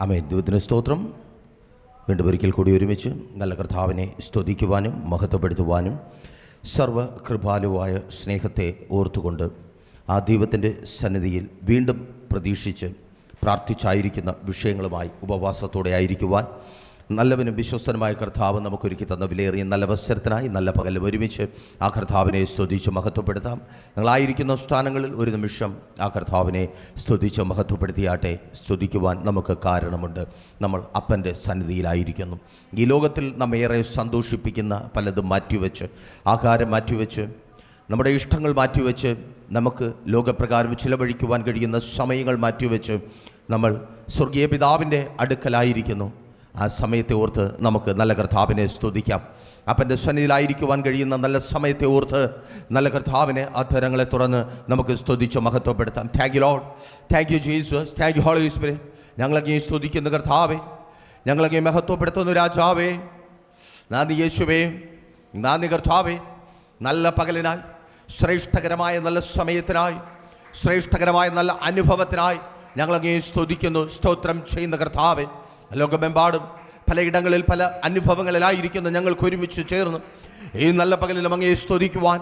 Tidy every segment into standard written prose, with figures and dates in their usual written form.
ആമേൻ. ദൈവത്തിന് സ്തോത്രം. വീണ്ടും ഒരിക്കൽ കൂടി ഒരുമിച്ച് നല്ല കർത്താവിനെ സ്തുതിക്കുവാനും മഹത്വപ്പെടുത്തുവാനും സർവ്വകൃപാലുവായ സ്നേഹത്തെ ഓർത്തുകൊണ്ട് ആ ദൈവത്തിൻ്റെ സന്നിധിയിൽ വീണ്ടും പ്രതീക്ഷിച്ച് പ്രാർത്ഥിച്ചായിരിക്കുന്ന വിഷയങ്ങളുമായി ഉപവാസത്തോടെ ആയിരിക്കുവാൻ നല്ലവനും വിശ്വസ്തനുമായ കർത്താവ് നമുക്കൊരുക്കി തന്ന വിലയേറിയ നല്ല അവസരത്തിനായി നല്ല പകലും ഒരുമിച്ച് ആ കർത്താവിനെ സ്തുതിച്ച് മഹത്വപ്പെടുത്താം. നിങ്ങളായിരിക്കുന്ന സ്ഥാനങ്ങളിൽ ഒരു നിമിഷം ആ കർത്താവിനെ സ്തുതിച്ച് മഹത്വപ്പെടുത്തിയാട്ടെ. സ്തുതിക്കുവാൻ നമുക്ക് കാരണമുണ്ട്. നമ്മൾ അപ്പൻ്റെ സന്നിധിയിലായിരിക്കുന്നു. ഈ ലോകത്തിൽ നമ്മേറെ സന്തോഷിപ്പിക്കുന്ന പലതും മാറ്റിവെച്ച്, ആഹാരം മാറ്റിവെച്ച്, നമ്മുടെ ഇഷ്ടങ്ങൾ മാറ്റിവെച്ച്, നമുക്ക് ലോകപ്രകാരം ചിലവഴിക്കുവാൻ കഴിയുന്ന സമയങ്ങൾ മാറ്റിവെച്ച് നമ്മൾ സ്വർഗീയ പിതാവിൻ്റെ അടുക്കലായിരിക്കുന്നു. ആ സമയത്തെ ഓർത്ത് നമുക്ക് നല്ല കർത്താവിനെ സ്തുതിക്കാം. അപ്പൻ്റെ സന്നിധിയിലായിരിക്കുവാൻ കഴിയുന്ന നല്ല സമയത്തെ ഓർത്ത് നല്ല കർത്താവിനെ അധരങ്ങളെ തുറന്ന് നമുക്ക് സ്തുതിച്ച് മഹത്വപ്പെടുത്താം. Thank you Lord, thank you Jesus, thank you Holy Spirit. ഞങ്ങളങ്ങേ സ്തുതിക്കുന്ന കർത്താവേ, ഞങ്ങളങ്ങേ മഹത്വപ്പെടുത്തുന്ന രാജാവേ, നന്ദി യേശുവേ, നന്ദി കർത്താവേ. നല്ല പകലിനായി, ശ്രേഷ്ഠകരമായ നല്ല സമയത്തിനായി, ശ്രേഷ്ഠകരമായ നല്ല അനുഭവത്തിനായി ഞങ്ങളങ്ങേ സ്തുതിക്കുന്നു, സ്തോത്രം ചെയ്യുന്ന കർത്താവേ. ലോകമെമ്പാടും പലയിടങ്ങളിൽ പല അനുഭവങ്ങളിലായിരിക്കുന്ന ഞങ്ങൾക്ക് ഒരുമിച്ച് ചേർന്ന് ഈ നല്ല പകലിലും അങ്ങയെ സ്തുതിക്കുവാൻ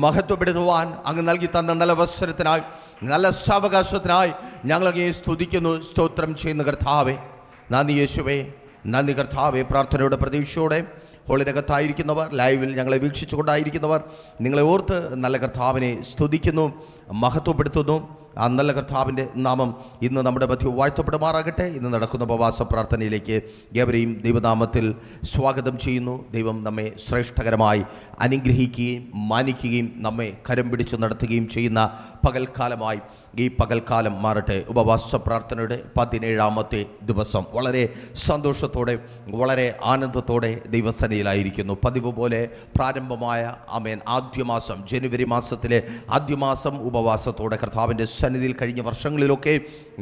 മഹത്വപ്പെടുത്തുവാൻ അങ്ങ് നൽകി തന്ന നല്ല അവസരത്തിനായി, നല്ല സാവകാശത്തിനായി ഞങ്ങളങ്ങയെ സ്തുതിക്കുന്നു, സ്തോത്രം ചെയ്യുന്ന കർത്താവേ. നന്ദി യേശുവേ, നന്ദി കർത്താവേ. പ്രാർത്ഥനയുടെ പ്രതീക്ഷയോടെ ഹോളിനകത്തായിരിക്കുന്നവർ, ലൈവിൽ ഞങ്ങളെ വീക്ഷിച്ചു കൊണ്ടായിരിക്കുന്നവർ, നിങ്ങളെ ഓർത്ത് നല്ല കർത്താവിനെ സ്തുതിക്കുന്നു, മഹത്വപ്പെടുത്തുന്നു. ആ നല്ല കർത്താവിൻ്റെ നാമം ഇന്ന് നമ്മുടെ മധ്യ വാഴ്ത്തപ്പെടുമാറാകട്ടെ. ഇന്ന് നടക്കുന്ന ഉപവാസ പ്രാർത്ഥനയിലേക്ക് ഏവരെയും ദൈവനാമത്തിൽ സ്വാഗതം ചെയ്യുന്നു. ദൈവം നമ്മെ ശ്രേഷ്ഠകരമായി അനുഗ്രഹിക്കുകയും മാനിക്കുകയും നമ്മെ കരം പിടിച്ച് നടത്തുകയും ചെയ്യുന്ന പകൽക്കാലമായി ഈ പകൽക്കാലം മാറട്ടെ. ഉപവാസ പ്രാർത്ഥനയുടെ 17ാമത്തെ ദിവസം വളരെ സന്തോഷത്തോടെ, വളരെ ആനന്ദത്തോടെ ദൈവസന്നിധിയിലായിരിക്കുന്നു. പതിവ് പോലെ പ്രാരംഭമായ ആമേൻ ആദ്യ മാസം, ജനുവരി മാസത്തിലെ ആദ്യ മാസം ഉപവാസത്തോടെ കർത്താവിൻ്റെ സന്നിധിയിൽ കഴിഞ്ഞ വർഷങ്ങളിലൊക്കെ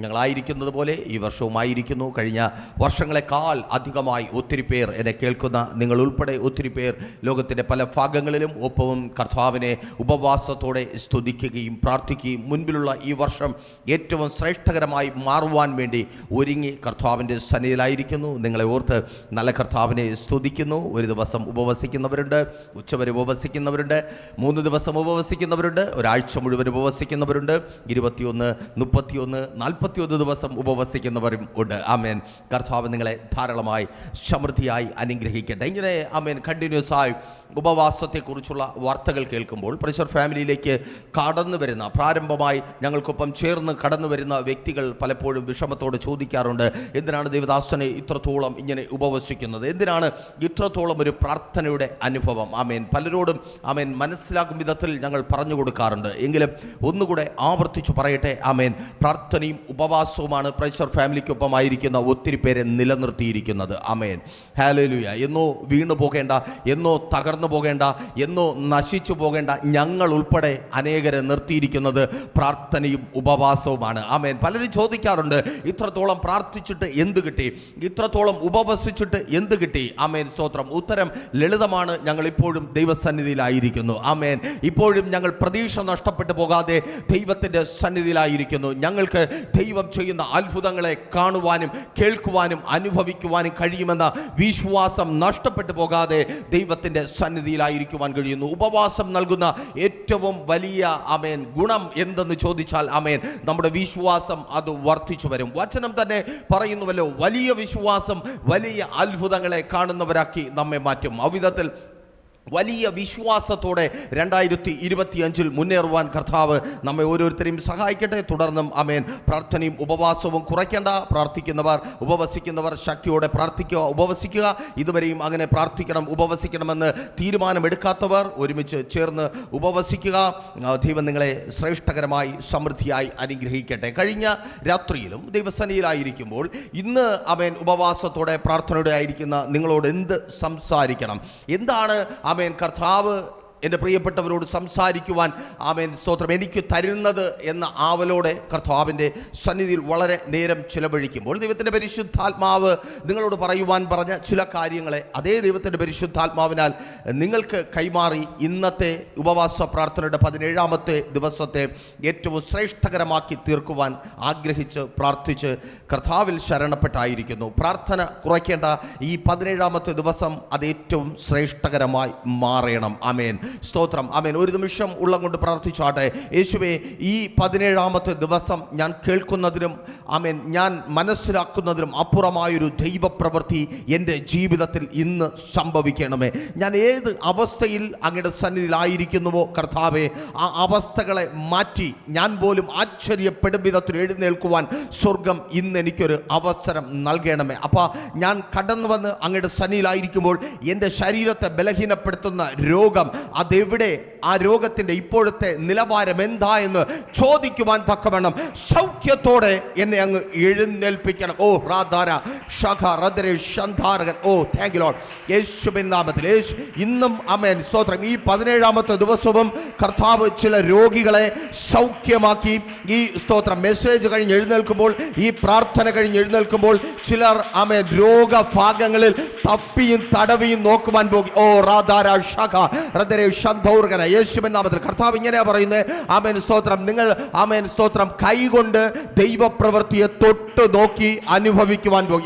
ഞങ്ങളായിരിക്കുന്നത് പോലെ ഈ വർഷവുമായിരിക്കുന്നു. കഴിഞ്ഞ വർഷങ്ങളെക്കാൾ അധികമായി ഒത്തിരി പേർ എന്നെ കേൾക്കുന്ന നിങ്ങൾ ഉൾപ്പെടെ ഒത്തിരി പേർ ലോകത്തിൻ്റെ പല ഭാഗങ്ങളിലും ഒപ്പവും കർത്താവിനെ ഉപവാസത്തോടെ സ്തുതിക്കുകയും പ്രാർത്ഥിക്കുകയും മുൻപിലുള്ള ഈ വർഷം ഏറ്റവും ശ്രേഷ്ഠകരമായി മാറുവാൻ വേണ്ടി ഒരുങ്ങി കർത്താവിൻ്റെ സന്നിധിയിലായിരിക്കുന്നു. നിങ്ങളെ ഓർത്ത് നല്ല കർത്താവിനെ സ്തുതിക്കുന്നു. ഒരു ദിവസം ഉപവസിക്കുന്നവരുണ്ട്, ഉച്ചവരെ ഉപവസിക്കുന്നവരുണ്ട്, 3 ദിവസം ഉപവസിക്കുന്നവരുണ്ട്, ഒരാഴ്ച മുഴുവൻ ഉപവസിക്കുന്നവരുണ്ട്, 21, 31, 41 ദിവസം ഉപവസിക്കുന്നവരും ഉണ്ട്. ആമേൻ. കർത്താവ് നിങ്ങളെ ധാരാളമായി സമൃദ്ധിയായി അനുഗ്രഹിക്കട്ടെ. ഇങ്ങനെ ആമേൻ കണ്ടിന്യൂസ് ആയി ഉപവാസത്തെക്കുറിച്ചുള്ള വാർത്തകൾ കേൾക്കുമ്പോൾ പ്രഷർ ഫാമിലിയിലേക്ക് കടന്നു വരുന്ന, പ്രാരംഭമായി ഞങ്ങൾക്കൊപ്പം ചേർന്ന് കടന്നു വരുന്ന വ്യക്തികൾ പലപ്പോഴും വിഷമത്തോട് ചോദിക്കാറുണ്ട്, എന്തിനാണ് ദേവദാസനെ ഇത്രത്തോളം ഇങ്ങനെ ഉപവസിക്കുന്നത്, എന്തിനാണ് ഇത്രത്തോളം ഒരു പ്രാർത്ഥനയുടെ അനുഭവം? ആമേൻ. പലരോടും ആമേൻ മനസ്സിലാക്കും വിധത്തിൽ ഞങ്ങൾ പറഞ്ഞു കൊടുക്കാറുണ്ട്. എങ്കിലും ഒന്നുകൂടെ ആവർത്തിച്ചു പറയട്ടെ. ആമേൻ. പ്രാർത്ഥനയും ഉപവാസവുമാണ് പ്രഷർ ഫാമിലിക്കൊപ്പമായിരിക്കുന്ന ഒത്തിരി പേരെ നിലനിർത്തിയിരിക്കുന്നത്. ആമേൻ. ഹല്ലേലൂയ. എന്നോ വീണു പോകേണ്ട, എന്നോ തകർന്നു പോകേണ്ട, എന്നോ നശിച്ചു പോകേണ്ട ഞങ്ങൾ ഉൾപ്പെടെ അനേകരെ നിർത്തിയിരിക്കുന്നത് പ്രാർത്ഥനയും ഉപവാസവുമാണ്. ആമേൻ. പലരും ചോദിക്കാറുണ്ട്, ഇത്രത്തോളം പ്രാർത്ഥിച്ചിട്ട് എന്ത് കിട്ടി, ഇത്രത്തോളം ഉപവസിച്ചിട്ട് എന്ത് കിട്ടി? ആമേൻ. സ്തോത്രം. ഉത്തരം ലളിതമാണ്. ഞങ്ങൾ ഇപ്പോഴും ദൈവസന്നിധിയിലായിരിക്കുന്നു. ആമേൻ. ഇപ്പോഴും ഞങ്ങൾ പ്രതീക്ഷ നഷ്ടപ്പെട്ടു പോകാതെ ദൈവത്തിൻ്റെ സന്നിധിയിലായിരിക്കുന്നു. ഞങ്ങൾക്ക് ദൈവം ചെയ്യുന്ന അത്ഭുതങ്ങളെ കാണുവാനും കേൾക്കുവാനും അനുഭവിക്കുവാനും കഴിയുമെന്ന വിശ്വാസം നഷ്ടപ്പെട്ടു പോകാതെ ദൈവത്തിൻ്റെ സന്നിധിയിലായിരിക്കുവാൻ കഴിയുന്നു. ഉപവാസം നൽകുന്ന ഏറ്റവും വലിയ ആമേൻ ഗുണം എന്തെന്ന് ചോദിച്ചാൽ ആമേൻ നമ്മുടെ വിശ്വാസം അത് വർദ്ധിച്ചു വരും. വചനം തന്നെ പറയുന്നുവല്ലോ, വലിയ വിശ്വാസം വലിയ അത്ഭുതങ്ങളെ കാണുന്നവരാക്കി നമ്മെ മാറ്റും. അവിധത്തിൽ വലിയ വിശ്വാസത്തോടെ 2025 മുന്നേറുവാൻ കർത്താവ് നമ്മെ ഓരോരുത്തരെയും സഹായിക്കട്ടെ. തുടർന്നും ആമേൻ പ്രാർത്ഥനയും ഉപവാസവും കുറയ്ക്കേണ്ട. പ്രാർത്ഥിക്കുന്നവർ, ഉപവസിക്കുന്നവർ ശക്തിയോടെ പ്രാർത്ഥിക്കുക, ഉപവസിക്കുക. ഇതുവരെയും അങ്ങനെ പ്രാർത്ഥിക്കണം, ഉപവസിക്കണമെന്ന് തീരുമാനമെടുക്കാത്തവർ ഒരുമിച്ച് ചേർന്ന് ഉപവസിക്കുക. ദൈവം നിങ്ങളെ ശ്രേഷ്ഠകരമായി സമൃദ്ധിയായി അനുഗ്രഹിക്കട്ടെ. കഴിഞ്ഞ രാത്രിയിലും ദൈവസന്നിധിയിലായിരിക്കുമ്പോൾ ഇന്ന് ആമേൻ ഉപവാസത്തോടെ പ്രാർത്ഥനയോടെ ആയിരിക്കുന്ന നിങ്ങളോട് എന്ത് സംസാരിക്കണം, എന്താണ് ആമേൻ കർത്താവ് എൻ്റെ പ്രിയപ്പെട്ടവരോട് സംസാരിക്കുവാൻ ആമേൻ സ്തോത്രം എനിക്ക് തരുന്നത് എന്ന ആവലോടെ കർത്താവിൻ്റെ സന്നിധിയിൽ വളരെ നേരം ചിലവഴിക്കുമ്പോൾ ദൈവത്തിൻ്റെ പരിശുദ്ധാത്മാവ് നിങ്ങളോട് പറയുവാൻ പറഞ്ഞ ചില കാര്യങ്ങളെ അതേ ദൈവത്തിൻ്റെ പരിശുദ്ധാത്മാവിനാൽ നിങ്ങൾക്ക് കൈമാറി ഇന്നത്തെ ഉപവാസ പ്രാർത്ഥനയുടെ 17ാമത്തെ ദിവസത്തെ ഏറ്റവും ശ്രേഷ്ഠകരമാക്കി തീർക്കുവാൻ ആഗ്രഹിച്ച് പ്രാർത്ഥിച്ച് കർത്താവിൽ ശരണപ്പെട്ടായിരിക്കുന്നു. പ്രാർത്ഥന കുറയ്ക്കേണ്ട ഈ 17ാമത്തെ ദിവസം അത് ഏറ്റവും ശ്രേഷ്ഠകരമായി മാറണം. ആമേൻ സ്തോത്രം. ആമേൻ. ഒരു നിമിഷം ഉള്ളം കൊണ്ട് പ്രാർത്ഥിച്ചാട്ടെ. യേശുവേ, ഈ 17ാമത്തെ ദിവസം ഞാൻ കേൾക്കുന്നതിനും ആമേൻ ഞാൻ മനസ്സിലാക്കുന്നതിനും അപ്പുറമായൊരു ദൈവപ്രവൃത്തി എൻ്റെ ജീവിതത്തിൽ ഇന്ന് സംഭവിക്കണമേ. ഞാൻ ഏത് അവസ്ഥയിൽ അങ്ങയുടെ സന്നിധിയിലായിരിക്കുന്നുവോ കർത്താവേ, ആ അവസ്ഥകളെ മാറ്റി ഞാൻ പോലും ആശ്ചര്യപ്പെടും വിധത്തിൽ എഴുന്നേൽക്കുവാൻ സ്വർഗം ഇന്ന് എനിക്കൊരു അവസരം നൽകണമേ. അപ്പോൾ ഞാൻ കടന്നു വന്ന് അങ്ങയുടെ സന്നിധിയിലായിരിക്കുമ്പോൾ എൻ്റെ ശരീരത്തെ ബലഹീനപ്പെടുത്തുന്ന രോഗം അതെവിടെ, ആ രോഗത്തിൻ്റെ ഇപ്പോഴത്തെ നിലവാരം എന്താ എന്ന് ചോദിക്കുവാൻ തക്കവണ്ണം സൗഖ്യത്തോടെ എന്നെ അങ്ങ് എഴുന്നേൽപ്പിക്കണം. ഓ റാധാര ഷഖ റദരെ ഷന്ധാരകൻ. ഓ താങ്ക് യു ലോർഡ്. യേശുവിൻ നാമത്തിൽ ഇന്നും ആമേൻ സ്തോത്രം. ഈ 17ാമത്തെ ദിവസവും കർത്താവ് ചില രോഗികളെ സൗഖ്യമാക്കി. ഈ സ്തോത്രം മെസ്സേജ് കഴിഞ്ഞ് എഴുന്നേൽക്കുമ്പോൾ, ഈ പ്രാർത്ഥന കഴിഞ്ഞ് എഴുന്നേൽക്കുമ്പോൾ ചിലർ ആമേൻ രോഗഭാഗങ്ങളിൽ തപ്പിയും തടവിയും നോക്കുവാൻ പോകും. ഓ റാധാര ഷഖ റദരെ ഷന്ധാരകൻ. യേശുവിൻ നാമത്തിൽ കർത്താവ് ഇങ്ങനെയാ പറയുന്നത്. ആമേൻ സ്തോത്രം. നിങ്ങൾ ആമേൻ സ്തോത്രം കൈകൊണ്ട് ദൈവപ്രവൃത്തിയെ തൊട്ട് നോക്കി അനുഭവിക്കുവാൻ പോകും.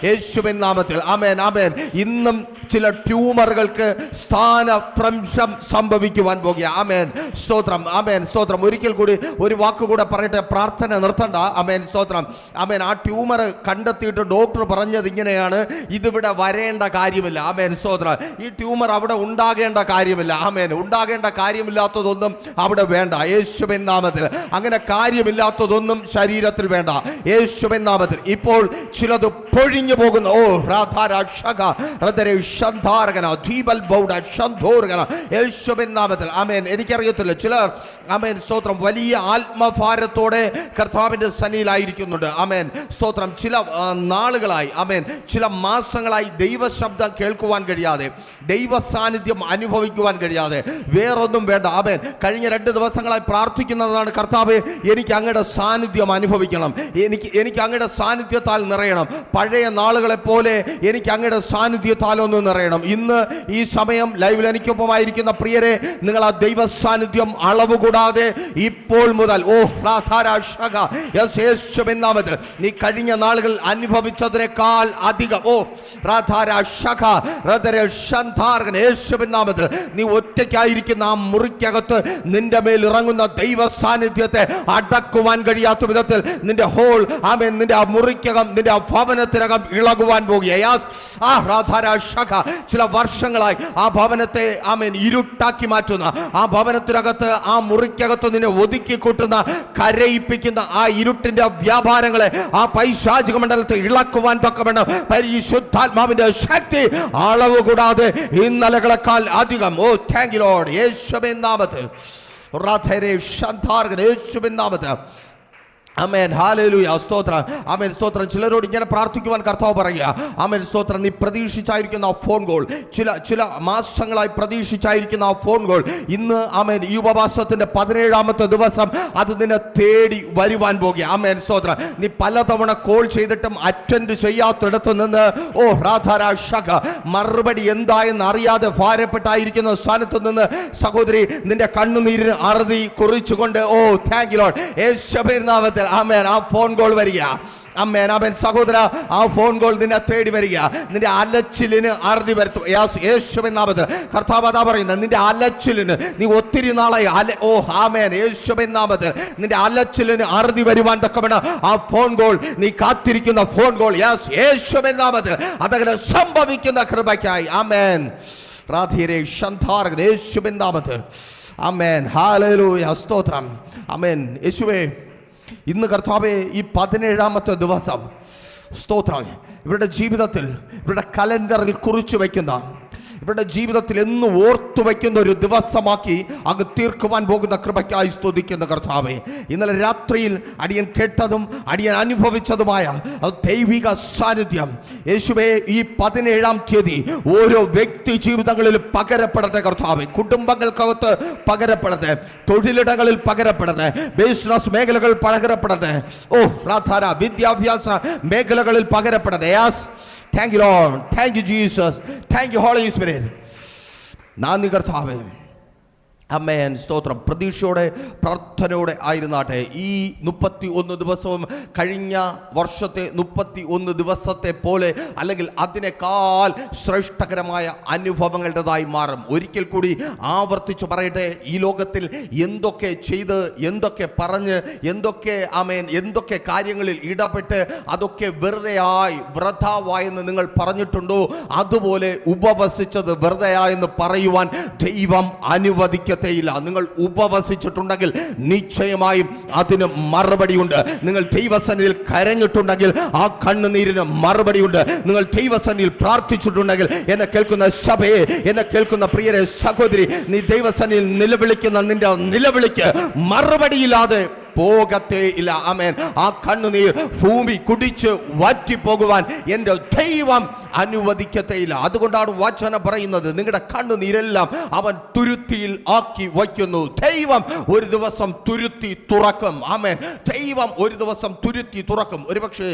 യേശുവിൻ നാമത്തിൽ ആമേൻ ആമേൻ. ഇന്നും ചില ട്യൂമറുകൾക്ക് സ്ഥാനഭ്രംശം സംഭവിക്കുവാൻ പോകുക. ആമേൻ സ്തോത്രം. ആമേൻ സ്തോത്രം. ഒരിക്കൽ കൂടി ഒരു വാക്കുകൂടെ പറയട്ടെ, പ്രാർത്ഥന നിർത്തണ്ട. ആമേൻ സ്തോത്രം. ആമേൻ. ആ ട്യൂമർ കണ്ടെത്തിയിട്ട് ഡോക്ടർ പറഞ്ഞത് ഇങ്ങനെയാണ്, ഇതിവിടെ വരേണ്ട കാര്യമില്ല. ആമേൻ സ്തോത്രം. ഈ ട്യൂമർ അവിടെ ഉണ്ടാകേണ്ട കാര്യമില്ല. ആമേൻ. ഉണ്ടാകേണ്ട കാര്യമില്ലാത്തതൊന്നും അവിടെ വേണ്ട. യേശുവിൻ നാമത്തിൽ അങ്ങനെ കാര്യമില്ലാത്തതൊന്നും ശരീരത്തിൽ വേണ്ട. യേശുവിൻ നാമത്തിൽ ഇപ്പോൾ ചിലത് പൊഴിഞ്ഞു പോകുന്നു. ഓ റാധാര ഷഖ റദരെ ഷന്ധാരകന ദ്വീപൽ ബൗഡ ഷന്ധോരകന. യേശുവിൻ നാമത്തിൽ ആമേൻ. എനിക്കറിയത്തില്ല, ചിലർ ആമേൻ സ്തോത്രം വലിയ ആത്മഭാരത്തോടെ കർത്താവിൻ്റെ സന്നിധിയിലായിരിക്കുന്നുണ്ട്. ആമേൻ സ്തോത്രം. ചില നാളുകളായി ആമേൻ ചില മാസങ്ങളായി ദൈവശബ്ദം കേൾക്കുവാൻ കഴിയാതെ, ദൈവ സാന്നിധ്യം അനുഭവിക്കുവാൻ കഴിയാതെ വേറൊന്നും വേണ്ട. ആമേൻ. കഴിഞ്ഞ 2 ദിവസങ്ങളായി പ്രാർത്ഥിക്കുന്നതാണ്, കർത്താവേ എനിക്ക് അങ്ങയുടെ സാന്നിധ്യം അനുഭവിക്കണം, എനിക്ക് അങ്ങയുടെ സാന്നിധ്യത്താൽ നിറയണം, പഴയ നാളുകളെ പോലെ എനിക്ക് അങ്ങയുടെ സാന്നിധ്യത്താൽ ഒന്ന് നിറയണം. ഇന്ന് ഈ സമയം ലൈവിൽ എനിക്കൊപ്പമായിരിക്കുന്ന പ്രിയരെ, നിങ്ങൾ ആ ദൈവ സാന്നിധ്യം അളവ് കൂടാതെ ഇപ്പോൾ മുതൽ ഓ യേശുവിൻ നാമത്തിൽ നീ കഴിഞ്ഞ നാളുകൾ അനുഭവിച്ചതിനേക്കാൾ അധികം ഓ യേശുവിൻ നാമത്തിൽ നീ ഒറ്റയ്ക്കായിരിക്കുന്ന ആ മുറിക്കകത്ത് നിന്റെ മേൽ ഇറങ്ങുന്ന ദൈവ സാന്നിധ്യത്തെ അടക്കുവാൻ കഴിയാത്ത വിധത്തിൽ നിന്റെ ഹോൾ ആമേൻ നിന്റെ ആ മുറിക്കകം നിന്റെ ആ ഭവനത്തിനകം ഇളകുവാൻ പോകുകയാ. ചില വർഷങ്ങളായി ആ ഭവനത്തെ ആമേൻ ഇരുട്ടാക്കി മാറ്റുന്ന, ആ ഭവനത്തിനകത്ത് ആ മുറിക്കകത്ത് നിന്നെ ഒതുക്കി കൂട്ടുന്ന, കരയിപ്പിക്കുന്ന ആ ഇരുട്ടിന്റെ വ്യാപാരങ്ങളെ ആ പൈശാചിക മണ്ഡലത്തെ ഇളക്കുവാൻ തക്കവണ്ണം പരിശുദ്ധാത്മാവിന്റെ ശക്തി അളവ് കൂടാതെ ഇന്നലകളെക്കാൾ അധികം ഓ താങ്ക് യു ലോർഡ്. യേശുവിൻ നാമത്തിൽ യേശുവിൻ നാമത്തിൽ ആമേൻ. ഹല്ലേലൂയ. സ്തോത്രം. ആമേൻ സ്തോത്രം. ചിലരോട് ഇങ്ങനെ പ്രാർത്ഥിക്കുവാൻ കർത്താവ് പറയുക. ആമേൻ സ്തോത്രം. നീ പ്രതീക്ഷിച്ചായിരിക്കുന്ന ആ ഫോൺ കോൾ, ചില മാസങ്ങളായി പ്രതീക്ഷിച്ചായിരിക്കുന്ന ആ ഫോൺ കോൾ ഇന്ന് ആമേൻ ഈ ഉപവാസത്തിന്റെ 17ാമത്തെ ദിവസം അത് നിന്നെ തേടി വരുവാൻ പോകുക. ആമേൻ സ്തോത്രം. നീ പലതവണ കോൾ ചെയ്തിട്ടും അറ്റൻഡ് ചെയ്യാത്തിടത്ത് നിന്ന് ഓ റാധാരാഷക മറുപടി എന്തായെന്ന് അറിയാതെ ഭാരപ്പെട്ടായിരിക്കുന്ന സ്ഥാനത്ത് നിന്ന് സഹോദരി നിന്റെ കണ്ണുനീരിന് അറുതി കുറിച്ചുകൊണ്ട് ഓ താങ്ക് യു ലോർഡ്. യേശുവിൻ നാമത്തിൽ ആമേൻ ആ ഫോൺ കോൾ വരിക. അമ്മേൻ അവൻ സഹോദര ആ ഫോൺ കോൾ നിന്നെ തേടി വരിക. നിന്റെ അലച്ചിലിന് അറുതി വരുത്തും. യേശുവിൻ നാമത്തിൽ കർത്താവ് അതാ പറയുന്നത്. നിന്റെ അലച്ചിലിന് നീ ഒത്തിരി നാളായി ഓ ആമേൻ യേശുവിൻ നാമത്തിൽ നിന്റെ അലച്ചിലിന് അറുതി വരുവാൻ തക്കവണ്ണം ആ ഫോൺ കോൾ നീ കാത്തിരിക്കുന്ന ഫോൺ കോൾ യേശുവിൻ നാമത്തിൽ അതങ്ങനെ സംഭവിക്കുന്ന കൃപയ്ക്കായി ആമേൻ. റാധീരേ ഷന്ധാരകൻ യേശുവിൻ നാമത്തിൽ ആമേൻ. ഹല്ലേലൂയ. സ്തോത്രം. ആമേൻ. യേശുവേ, ഇന്ന് കർത്താവേ ഈ 17ാമത്തെ ദിവസം സ്തോത്രം ഇവരുടെ ജീവിതത്തിൽ ഇവരുടെ കലണ്ടറിൽ കുറിച്ചു വയ്ക്കുന്ന ഇവരുടെ ജീവിതത്തിൽ എന്നും ഓർത്തു വയ്ക്കുന്ന ഒരു ദിവസമാക്കി അങ്ങ് തീർക്കുവാൻ പോകുന്ന കൃപയ്ക്കായി സ്തുതിക്കുന്ന കർത്താവേ, ഇന്നലെ രാത്രിയിൽ അടിയൻ കേട്ടതും അടിയൻ അനുഭവിച്ചതുമായ ദൈവിക സാന്നിധ്യം യേശുവേ ഈ 17-ാം തീയതി ഓരോ വ്യക്തി ജീവിതങ്ങളിൽ പകരപ്പെടട്ടെ കർത്താവേ. കുടുംബങ്ങൾക്കകത്ത് പകരപ്പെടട്ടെ, തൊഴിലിടങ്ങളിൽ പകരപ്പെടട്ടെ, ബിസിനസ് മേഖലകൾ പകരപ്പെടട്ടെ, പ്രാർത്ഥന വിദ്യാഭ്യാസ മേഖലകളിൽ പകരപ്പെടട്ടെ. Thank you Lord, thank you Jesus, thank you Holy Spirit. നന്ദി കർത്താവേ. അമ്മേൻ സ്തോത്രം. പ്രതീക്ഷയോടെ പ്രാർത്ഥനയോടെ ആയിരുന്നാട്ടെ. ഈ 31 ദിവസവും കഴിഞ്ഞ വർഷത്തെ 31 ദിവസത്തെ പോലെ അല്ലെങ്കിൽ അതിനേക്കാൾ ശ്രേഷ്ഠകരമായ അനുഭവങ്ങളുടേതായി മാറും. ഒരിക്കൽ കൂടി ആവർത്തിച്ചു പറയട്ടെ, ഈ ലോകത്തിൽ എന്തൊക്കെ ചെയ്ത്, എന്തൊക്കെ പറഞ്ഞ്, എന്തൊക്കെ കാര്യങ്ങളിൽ ഇടപെട്ട് അതൊക്കെ വെറുതെയായി വൃഥാവായെന്ന് നിങ്ങൾ പറഞ്ഞിട്ടുണ്ടോ? അതുപോലെ ഉപവസിച്ചത് വെറുതെയായെന്ന് പറയുവാൻ ദൈവം അനുവദിക്കട്ടെ. നിങ്ങൾ ഉപവസിച്ചിട്ടുണ്ടെങ്കിൽ നിശ്ചയമായും അതിന് മറുപടിയുണ്ട്. നിങ്ങൾ ദൈവസന്നിധിയിൽ കരഞ്ഞിട്ടുണ്ടെങ്കിൽ ആ കണ്ണുനീരിന് മറുപടിയുണ്ട്. നിങ്ങൾ ദൈവസന്നിധിയിൽ പ്രാർത്ഥിച്ചിട്ടുണ്ടെങ്കിൽ, എന്നെ കേൾക്കുന്ന സഭയെ, എന്നെ കേൾക്കുന്ന പ്രിയരെ, സഹോദരി, നീ ദൈവസന്നിധിയിൽ നിലവിളിക്കുന്ന നിന്റെ നിലവിളിക്ക് മറുപടിയില്ലാതെ പോകത്തേ ഇല്ല. ആമേൻ. ആ കണ്ണുനീർ ഭൂമി കുടിച്ച് വറ്റിപ്പോകുവാൻ എൻ്റെ ദൈവം അനുവദിക്കത്തേയില്ല. അതുകൊണ്ടാണ് വചനം പറയുന്നത്, നിങ്ങളുടെ കണ്ണുനീരെല്ലാം അവൻ തുരുത്തിയിൽ ആക്കി വയ്ക്കുന്നു. ദൈവം ഒരു ദിവസം തുരുത്തി തുറക്കും. ആമേൻ. ദൈവം ഒരു ദിവസം തുരുത്തി തുറക്കും. ഒരുപക്ഷേ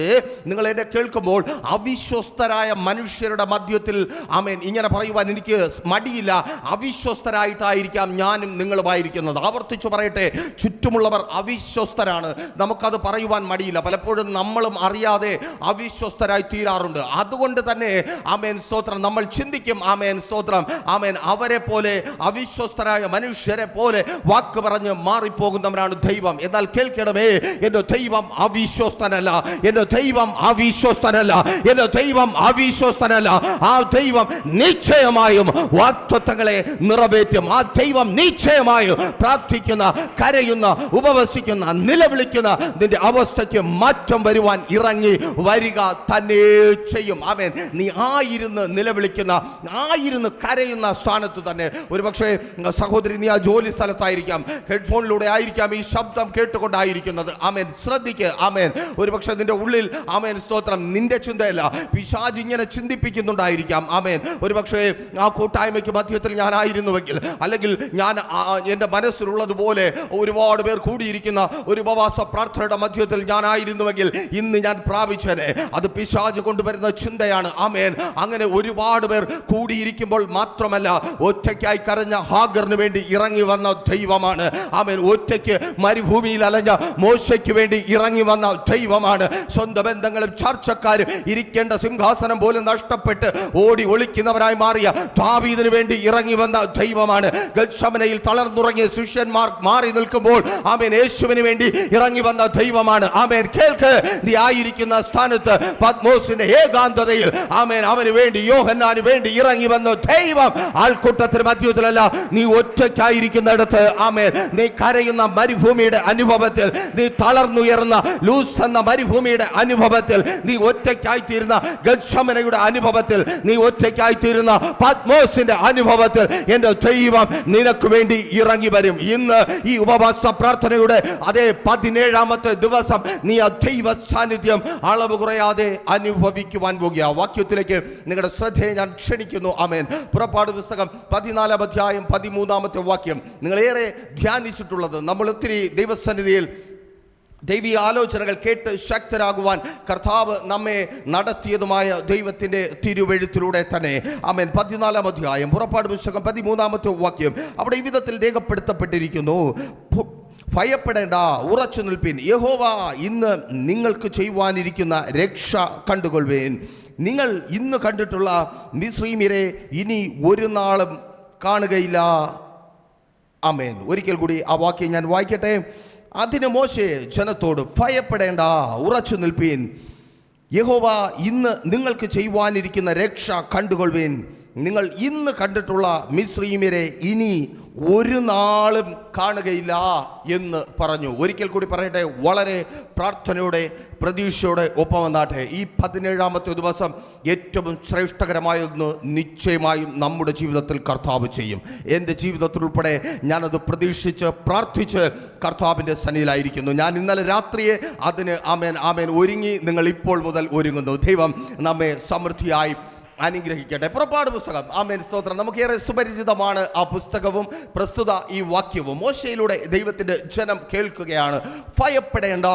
നിങ്ങൾ എന്നെ കേൾക്കുമ്പോൾ അവിശ്വസ്തരായ മനുഷ്യരുടെ മധ്യത്തിൽ ആമേൻ ഇങ്ങനെ പറയുവാൻ എനിക്ക് മടിയില്ല. അവിശ്വസ്തരായിട്ടായിരിക്കാം ഞാനും നിങ്ങളുമായിരിക്കുന്നത്. ആവർത്തിച്ചു പറയട്ടെ, ചുറ്റുമുള്ളവർ അവിശ്വസ്തരാണ്. നമുക്കത് പറയുവാൻ മടിയില്ല. പലപ്പോഴും നമ്മളും അറിയാതെ അവിശ്വസ്തരായി തീരാറുണ്ട്. അതുകൊണ്ട് തന്നെ ആമേൻ സ്തോത്രം, നമ്മൾ ചിന്തിക്കും ആമേൻ സ്തോത്രം, ആമേൻ അവരെ പോലെ അവിശ്വസ്തരായ മനുഷ്യരെ പോലെ വാക്ക് പറഞ്ഞ് മാറിപ്പോകുന്നവരാണ് ദൈവം. എന്നാൽ കേൾക്കണമേ, എന്റെ ദൈവം അവിശ്വസ്തനല്ല, എന്റെ ദൈവം അവിശ്വസ്തനല്ല, എന്റെ ദൈവം അവിശ്വസ്തനല്ല. ആ ദൈവം നിശ്ചയമായും വാഗ്ദത്തങ്ങളെ നിറവേറ്റും. ആ ദൈവം നിശ്ചയമായും പ്രാർത്ഥിക്കുന്ന, കരയുന്ന, ഉപവസിക്കുന്ന, നിലവിളിക്കുന്ന നിന്റെ അവസ്ഥയ്ക്ക് മാറ്റം വരുവാൻ ഇറങ്ങി വരിക തന്നെ ചെയ്യും. ആമേൻ. നീ ആയിരുന്ന് നിലവിളിക്കുന്ന, ആയിരുന്ന് കരയുന്ന സ്ഥാനത്ത് തന്നെ, ഒരുപക്ഷെ സഹോദരി നീ ആ ജോലി സ്ഥലത്തായിരിക്കാം, ഹെഡ്ഫോണിലൂടെ ആയിരിക്കാം ഈ ശബ്ദം കേട്ടുകൊണ്ടായിരിക്കുന്നത്. ആമേൻ. ശ്രദ്ധിക്കുക. ആമേൻ. ഒരുപക്ഷെ നിന്റെ ഉള്ളിൽ ആമേൻ സ്തോത്രം നിന്റെ ചിന്തയല്ല, പിശാച് ഇങ്ങനെ ചിന്തിപ്പിക്കുന്നുണ്ടായിരിക്കാം. ആമേൻ. ഒരുപക്ഷെ ആ കൂട്ടായ്മയ്ക്ക് മധ്യത്തിൽ ഞാനായിരുന്നുവെങ്കിൽ, അല്ലെങ്കിൽ ഞാൻ എൻ്റെ മനസ്സിലുള്ളതുപോലെ ഒരുപാട് പേർ കൂടിയിരിക്കുന്ന ഒരു ഉപവാസ പ്രാർത്ഥനയുടെ മധ്യത്തിൽ ഞാനായിരുന്നുവെങ്കിൽ ഇന്ന് ഞാൻ പ്രാപിച്ചനെ. അത് പിശാച് കൊണ്ടുവരുന്ന ചിന്തയാണ്. ആമേൻ. അങ്ങനെ ഒരുപാട് പേർ കൂടിയിരിക്കുമ്പോൾ മാത്രമല്ല, ഒറ്റയ്ക്കായി കരഞ്ഞ ഹാഗറിന് വേണ്ടി ഇറങ്ങി വന്ന ദൈവമാണ്. ആമേൻ. ഒറ്റയ്ക്ക് മരുഭൂമിയിൽ അലഞ്ഞ മോശയ്ക്ക് വേണ്ടി ഇറങ്ങി വന്ന ദൈവമാണ്. സ്വന്തം ബന്ധങ്ങളും ചർച്ചക്കാരും ഇരിക്കേണ്ട സിംഹാസനം പോലും നഷ്ടപ്പെട്ട് ഓടി ഒളിക്കുന്നവരായി മാറിയ ദാവീദിന് വേണ്ടി ഇറങ്ങി വന്ന ദൈവമാണ്. ഗത്ശമനയിൽ തളർന്നുറങ്ങിയ ശിഷ്യന്മാർ മാറി നിൽക്കുമ്പോൾ ആമേൻ യേശുവിന് വേണ്ടി ഇറങ്ങി വന്ന ദൈവമാണ്. ആമേൻ. കേൾക്ക്, നീ ആയിരിക്കുന്ന സ്ഥാനത്ത് പത്മോസിന്റെ ഏകാന്തതയിൽ ആമേൻ അവന് വേണ്ടി, യോഹന്നാന് വേണ്ടി ഇറങ്ങി വന്ന ദൈവം ആൾക്കൂട്ടത്തിന് മധ്യത്തിലല്ല, നീ ഒറ്റയ്ക്കായിരിക്കുന്നിടത്ത്. ആമേൻ. നീ കരയുന്ന മരുഭൂമിയുടെ അനുഭവത്തിൽ, നീ തളർന്നുയർന്ന ലൂസ് എന്ന മരുഭൂമിയുടെ അനുഭവത്തിൽ, നീ ഒറ്റയ്ക്കായിത്തീരുന്ന ഗത്ശമനയുടെ അനുഭവത്തിൽ, നീ ഒറ്റയ്ക്കായിത്തീരുന്ന പത്മോസിന്റെ അനുഭവത്തിൽ എന്റെ ദൈവം നിനക്ക് വേണ്ടി ഇറങ്ങി വരും. ഇന്ന് ഈ ഉപവാസ പ്രാർത്ഥനയുടെ അതേ 17-ാമത്തെ ദിവസം നീ ആ ദൈവ സാന്നിധ്യം അളവ് കുറയാതെ അനുഭവിക്കുവാൻ പോകുക. വാക്യത്തിലേക്ക് നിങ്ങളുടെ ശ്രദ്ധയെ ഞാൻ ക്ഷണിക്കുന്നു. ആമേൻ. പുറപ്പാട് പുസ്തകം 14-ാം അധ്യായം 13-ാമത്തെ വാക്യം നിങ്ങളേറെ ധ്യാനിച്ചിട്ടുള്ളത്. നമ്മൾ ഒത്തിരി ദൈവസന്നിധിയിൽ ദൈവീയ ആലോചനകൾ കേട്ട് ശക്തരാകുവാൻ കർത്താവ് നമ്മെ നടത്തിയതുമായ ദൈവത്തിൻ്റെ തിരുവെഴുത്തിലൂടെ തന്നെ. ആമേൻ. 14-ാം അധ്യായം പുറപ്പാട് പുസ്തകം 13-ാമത്തെ വാക്യം അവിടെ ഈ വിധത്തിൽ രേഖപ്പെടുത്തപ്പെട്ടിരിക്കുന്നു: ഭയപ്പെടേണ്ട, ഉറച്ചു നിൽപ്പിൻ, യഹോവ ഇന്ന് നിങ്ങൾക്ക് ചെയ്യുവാനിരിക്കുന്ന രക്ഷ കണ്ടുകൊള്ളുവേൻ. നിങ്ങൾ ഇന്ന് കണ്ടിട്ടുള്ള മിസ്രയീമ്യരെ ഇനി ഒരു നാളും കാണുകയില്ല. ആമേൻ. ഒരിക്കൽ കൂടി ആ വാക്യം ഞാൻ വായിക്കട്ടെ. അതിന് മോശെ ജനത്തോട്, ഭയപ്പെടേണ്ട, ഉറച്ചു നിൽപ്പീൻ, യഹോവ ഇന്ന് നിങ്ങൾക്ക് ചെയ്യുവാനിരിക്കുന്ന രക്ഷ കണ്ടുകൊള്ളുവേൻ. നിങ്ങൾ ഇന്ന് കണ്ടിട്ടുള്ള മിസ്രയീമ്യരെ ഇനി ഒരു നാളും കാണുകയില്ല എന്ന് പറഞ്ഞു. ഒരിക്കൽ കൂടി പറയട്ടെ, വളരെ പ്രാർത്ഥനയോടെ പ്രതീക്ഷയോടെ ഒപ്പം വന്നാട്ടെ. ഈ 17ാമത്തെ ദിവസം ഏറ്റവും ശ്രേഷ്ഠകരമായൊന്ന് നിശ്ചയമായും നമ്മുടെ ജീവിതത്തിൽ കർത്താവ് ചെയ്യും. എൻ്റെ ജീവിതത്തിൽ ഉൾപ്പെടെ ഞാനത് പ്രതീക്ഷിച്ച് പ്രാർത്ഥിച്ച് കർത്താവിൻ്റെ സന്നിധിയിലായിരിക്കുന്നു. ഞാൻ ഇന്നലെ രാത്രിയെ അതിന് ആമേൻ ഒരുങ്ങി. നിങ്ങൾ ഇപ്പോൾ മുതൽ ഒരുങ്ങുന്നു. ദൈവം നമ്മെ സമൃദ്ധിയായി അനുഗ്രഹിക്കട്ടെ. പുറപ്പാട് പുസ്തകം, ആമേൻ സ്തോത്രം, നമുക്കേറെ സുപരിചിതമാണ് ആ പുസ്തകവും പ്രസ്തുത ഈ വാക്യവും. മോശയിലൂടെ ദൈവത്തിൻ്റെ ജനം കേൾക്കുകയാണ്, ഭയപ്പെടേണ്ട,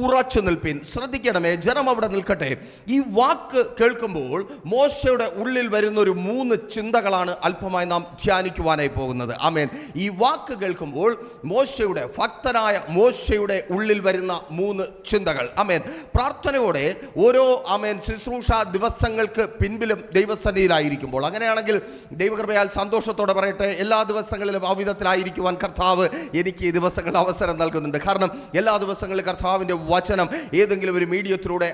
ഉറച്ചു നിൽപ്പിൻ. ശ്രദ്ധിക്കണമേ, ജനം അവിടെ നിൽക്കട്ടെ. ഈ വാക്ക് കേൾക്കുമ്പോൾ മോശയുടെ ഉള്ളിൽ വരുന്നൊരു 3 ചിന്തകളാണ് അല്പമായി നാം ധ്യാനിക്കുവാനായി പോകുന്നത്. ആമേൻ. ഈ വാക്ക് കേൾക്കുമ്പോൾ മോശയുടെ, ഭക്തനായ മോശയുടെ ഉള്ളിൽ വരുന്ന 3 ചിന്തകൾ. ആമേൻ. പ്രാർത്ഥനയോടെ ഓരോ ശുശ്രൂഷ ദിവസങ്ങൾക്ക് പിൻപിലും ദൈവസന്നിധിയിലായിരിക്കുമ്പോൾ, അങ്ങനെയാണെങ്കിൽ ദൈവകൃപയാൽ സന്തോഷത്തോടെ പറയട്ടെ, എല്ലാ ദിവസങ്ങളിലും ആ വിധത്തിലായിരിക്കുവാൻ കർത്താവ് എനിക്ക് ഈ ദിവസങ്ങളിൽ അവസരം നൽകുന്നുണ്ട്. കാരണം എല്ലാ ദിവസങ്ങളിലും കർത്താവിൻ്റെ വചനം ഏതെങ്കിലും ഒരു മീഡിയത്തിലൂടെ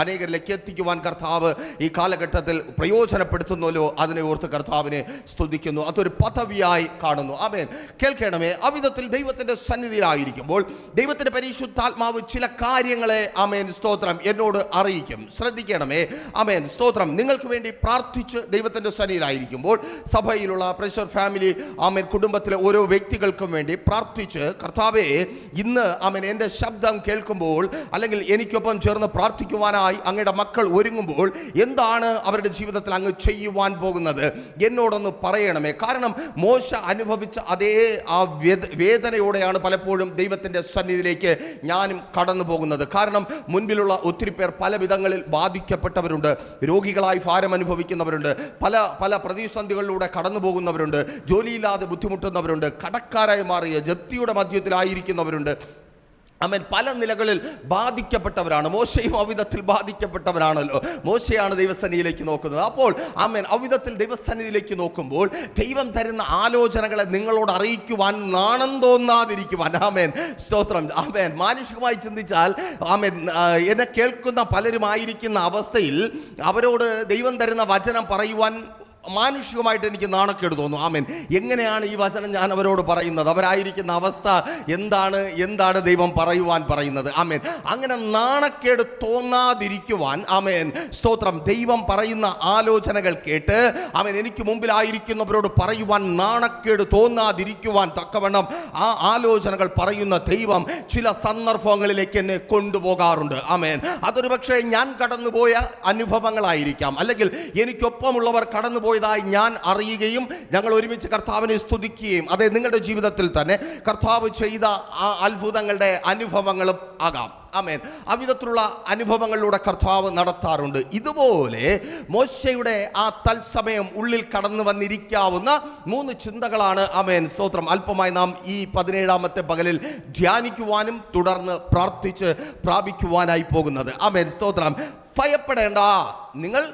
അനേകരിലേക്ക് എത്തിക്കുവാൻ കർത്താവ് ഈ കാലഘട്ടത്തിൽ പ്രയോജനപ്പെടുത്തുന്നല്ലോ. അതിനെ ഓർത്ത് കർത്താവിനെ സ്തുതിക്കുന്നു. അതൊരു പദവിയായി കാണുന്നു. ആമേൻ. കേൾക്കണമേ, അവിധത്തിൽ ദൈവത്തിൻ്റെ സന്നിധിയിലായിരിക്കുമ്പോൾ ദൈവത്തിൻ്റെ പരിശുദ്ധാത്മാവ് ചില കാര്യങ്ങളെ സ്തോത്രം എന്നോട് അറിയിക്കും. ശ്രദ്ധിക്കണമേ. ആമേൻ സ്തോത്രം. നിങ്ങൾക്ക് വേണ്ടി പ്രാർത്ഥിച്ച് ദൈവത്തിൻ്റെ സന്നിധിയിലായിരിക്കുമ്പോൾ സഭയിലുള്ള പ്രഷർ ഫാമിലി കുടുംബത്തിലെ ഓരോ വ്യക്തികൾക്കും വേണ്ടി പ്രാർത്ഥിച്ച്, കർത്താവേ, ഇന്ന് എൻ്റെ ശബ്ദം കേൾക്കുമ്പോൾ അല്ലെങ്കിൽ എനിക്കൊപ്പം ചേർന്ന് പ്രാർത്ഥിക്കുവാനായി അങ്ങയുടെ മക്കൾ ഒരുങ്ങുമ്പോൾ എന്താണ് അവരുടെ ജീവിതത്തിൽ അങ്ങ് ചെയ്യുവാൻ പോകുന്നത് എന്നോടൊന്ന് പറയണമേ. കാരണം മോശ അനുഭവിച്ച അതേ ആ വേദനയോടെയാണ് പലപ്പോഴും ദൈവത്തിൻ്റെ സന്നിധിയിലേക്ക് ഞാനും കടന്നു പോകുന്നത്. കാരണം മുൻപിലുള്ള ഒത്തിരി പേർ പല വിധങ്ങളിൽ ബാധിക്കപ്പെട്ടവരുണ്ട്, രോഗികളായി ഭാരം അനുഭവിക്കുന്നവരുണ്ട്, പല പ്രതിസന്ധികളിലൂടെ കടന്നു പോകുന്നവരുണ്ട്, ജോലിയില്ലാതെ ബുദ്ധിമുട്ടുന്നവരുണ്ട്, കടക്കാരായി മാറിയ ജപ്തിയുടെ മധ്യത്തിലായിരിക്കുന്നവരുണ്ട്. പല നിലകളിൽ ബാധിക്കപ്പെട്ടവരാണ്. മോശയും അവിധത്തിൽ ബാധിക്കപ്പെട്ടവരാണല്ലോ. മോശയാണ് ദൈവസന്നിധിയിലേക്ക് നോക്കുന്നത്. അപ്പോൾ അവിധത്തിൽ ദൈവസന്നിധിയിലേക്ക് നോക്കുമ്പോൾ ദൈവം തരുന്ന ആലോചനകളെ നിങ്ങളോട് അറിയിക്കുവാൻ നാണം തോന്നാതിരിക്കുവാൻ. സ്തോത്രം. മാനുഷികമായി ചിന്തിച്ചാൽ എന്നെ കേൾക്കുന്ന പലരുമായിരിക്കുന്ന അവസ്ഥയിൽ അവരോട് ദൈവം തരുന്ന വചനം പറയുവാൻ മാനുഷികമായിട്ട് എനിക്ക് നാണക്കേട് തോന്നും. എങ്ങനെയാണ് ഈ വചനം ഞാൻ അവരോട് പറയുന്നത്? അവരായിരിക്കുന്ന അവസ്ഥ എന്താണ് ദൈവം പറയുവാൻ പറയുന്നത്? അങ്ങനെ നാണക്കേട് തോന്നാതിരിക്കുവാൻ സ്തോത്രം, ദൈവം പറയുന്ന ആലോചനകൾ കേട്ട് എനിക്ക് മുമ്പിലായിരിക്കുന്നവരോട് പറയുവാൻ നാണക്കേട് തോന്നാതിരിക്കുവാൻ തക്കവണ്ണം ആ ആലോചനകൾ പറയുന്ന ദൈവം ചില സന്ദർഭങ്ങളിലേക്ക് എന്നെ കൊണ്ടുപോകാറുണ്ട്. അതൊരു പക്ഷേ ഞാൻ കടന്നുപോയ അനുഭവങ്ങളായിരിക്കാം, അല്ലെങ്കിൽ എനിക്കൊപ്പമുള്ളവർ കടന്നുപോയ ഞാൻ അറിയുകയും ഞങ്ങൾ ഒരുമിച്ച് കർത്താവിനെ സ്തുതിക്കുകയും അതെ നിങ്ങളുടെ ജീവിതത്തിൽ തന്നെ കർത്താവ് ചെയ്ത ആ അത്ഭുതങ്ങളുടെ അനുഭവങ്ങളും ആകാം. അവിധത്തിലുള്ള അനുഭവങ്ങളിലൂടെ കർത്താവ് നടത്താറുണ്ട്. ഇതുപോലെ മോശയുടെ ആ തത്സമയം ഉള്ളിൽ കടന്നു വന്നിരിക്കാവുന്ന 3 ചിന്തകളാണ് സ്തോത്രം അല്പമായി നാം ഈ 17ാമത്തെ പകലിൽ ധ്യാനിക്കുവാനും തുടർന്ന് പ്രാർത്ഥിച്ച് പ്രാപിക്കുവാനായി പോകുന്നത്. സ്തോത്രം. ഭയപ്പെടേണ്ട, നിങ്ങൾ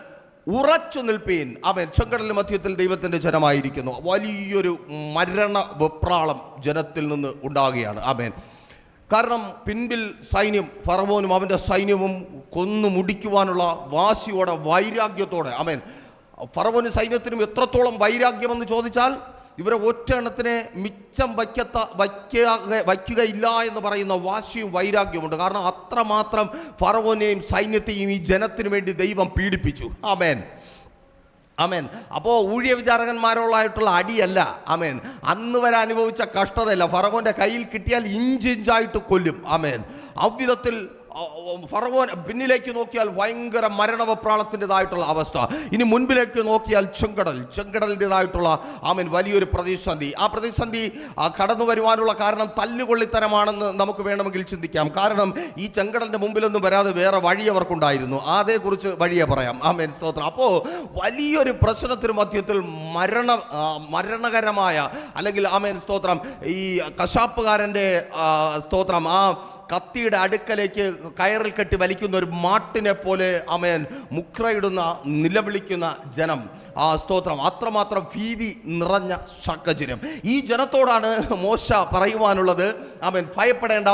ഉറച്ചു നിൽപ്പീൻ. ചെങ്കടലിന്റെ മധ്യത്തിൽ ദൈവത്തിന്റെ ജനമായിരിക്കുന്നു. വലിയൊരു മരണ വെപ്രാളം ജനത്തിൽ നിന്ന് ഉണ്ടാകുകയാണ്. കാരണം പിൻപിൽ സൈന്യം, ഫറവോനും അവൻ്റെ സൈന്യവും കൊന്നു മുടിക്കുവാനുള്ള വാശിയോടെ, വൈരാഗ്യത്തോടെ. ഫറവോനും സൈന്യത്തിനും എത്രത്തോളം വൈരാഗ്യമെന്ന് ചോദിച്ചാൽ ഇവരെ ഒറ്റ എണ്ണത്തിനെ മിച്ചം വയ്ക്കുകയില്ല എന്ന് പറയുന്ന വാശിയും വൈരാഗ്യമുണ്ട്. കാരണം അത്രമാത്രം ഫറവോനെയും സൈന്യത്തെയും ഈ ജനത്തിനു വേണ്ടി ദൈവം പീഡിപ്പിച്ചു. അപ്പോൾ ഊഴിയ വിചാരകന്മാരോളായിട്ടുള്ള അടിയല്ല, അന്ന് വരെ അനുഭവിച്ച കഷ്ടതയല്ല. ഫറവോന്റെ കയ്യിൽ കിട്ടിയാൽ ഇഞ്ചിഞ്ചായിട്ട് കൊല്ലും. അவ்விധത്തിൽ ഫറവോൻ പിന്നിലേക്ക് നോക്കിയാൽ ഭയങ്കര മരണവെപ്രാളത്തിൻ്റെതായിട്ടുള്ള അവസ്ഥ. ഇനി മുൻപിലേക്ക് നോക്കിയാൽ ചെങ്കടലിൻ്റെതായിട്ടുള്ള വലിയൊരു പ്രതിസന്ധി. ആ പ്രതിസന്ധി കടന്നു വരുവാനുള്ള കാരണം തല്ലുകൊള്ളിത്തരമാണെന്ന് നമുക്ക് വേണമെങ്കിൽ ചിന്തിക്കാം. കാരണം ഈ ചെങ്കടലിൻ്റെ മുമ്പിലൊന്നും വരാതെ വേറെ വഴി അവർക്കുണ്ടായിരുന്നു. അതേക്കുറിച്ച് വഴിയെ പറയാം. സ്തോത്രം. അപ്പോൾ വലിയൊരു പ്രശ്നത്തിന് മധ്യത്തിൽ മരണകരമായ അല്ലെങ്കിൽ സ്തോത്രം ഈ കശാപ്പുകാരൻ്റെ സ്തോത്രം ആ കത്തിയുടെ അടുക്കലേക്ക് കയറിൽ കെട്ടി വലിക്കുന്ന ഒരു മാട്ടിനെ പോലെ മുക്രയിടുന്ന നിലവിളിക്കുന്ന ജനം. സ്തോത്രം. അത്രമാത്രം ഭീതി നിറഞ്ഞ സാഹചര്യം. ഈ ജനത്തോടാണ് മോശ പറയുവാനുള്ളത്. ഭയപ്പെടേണ്ട,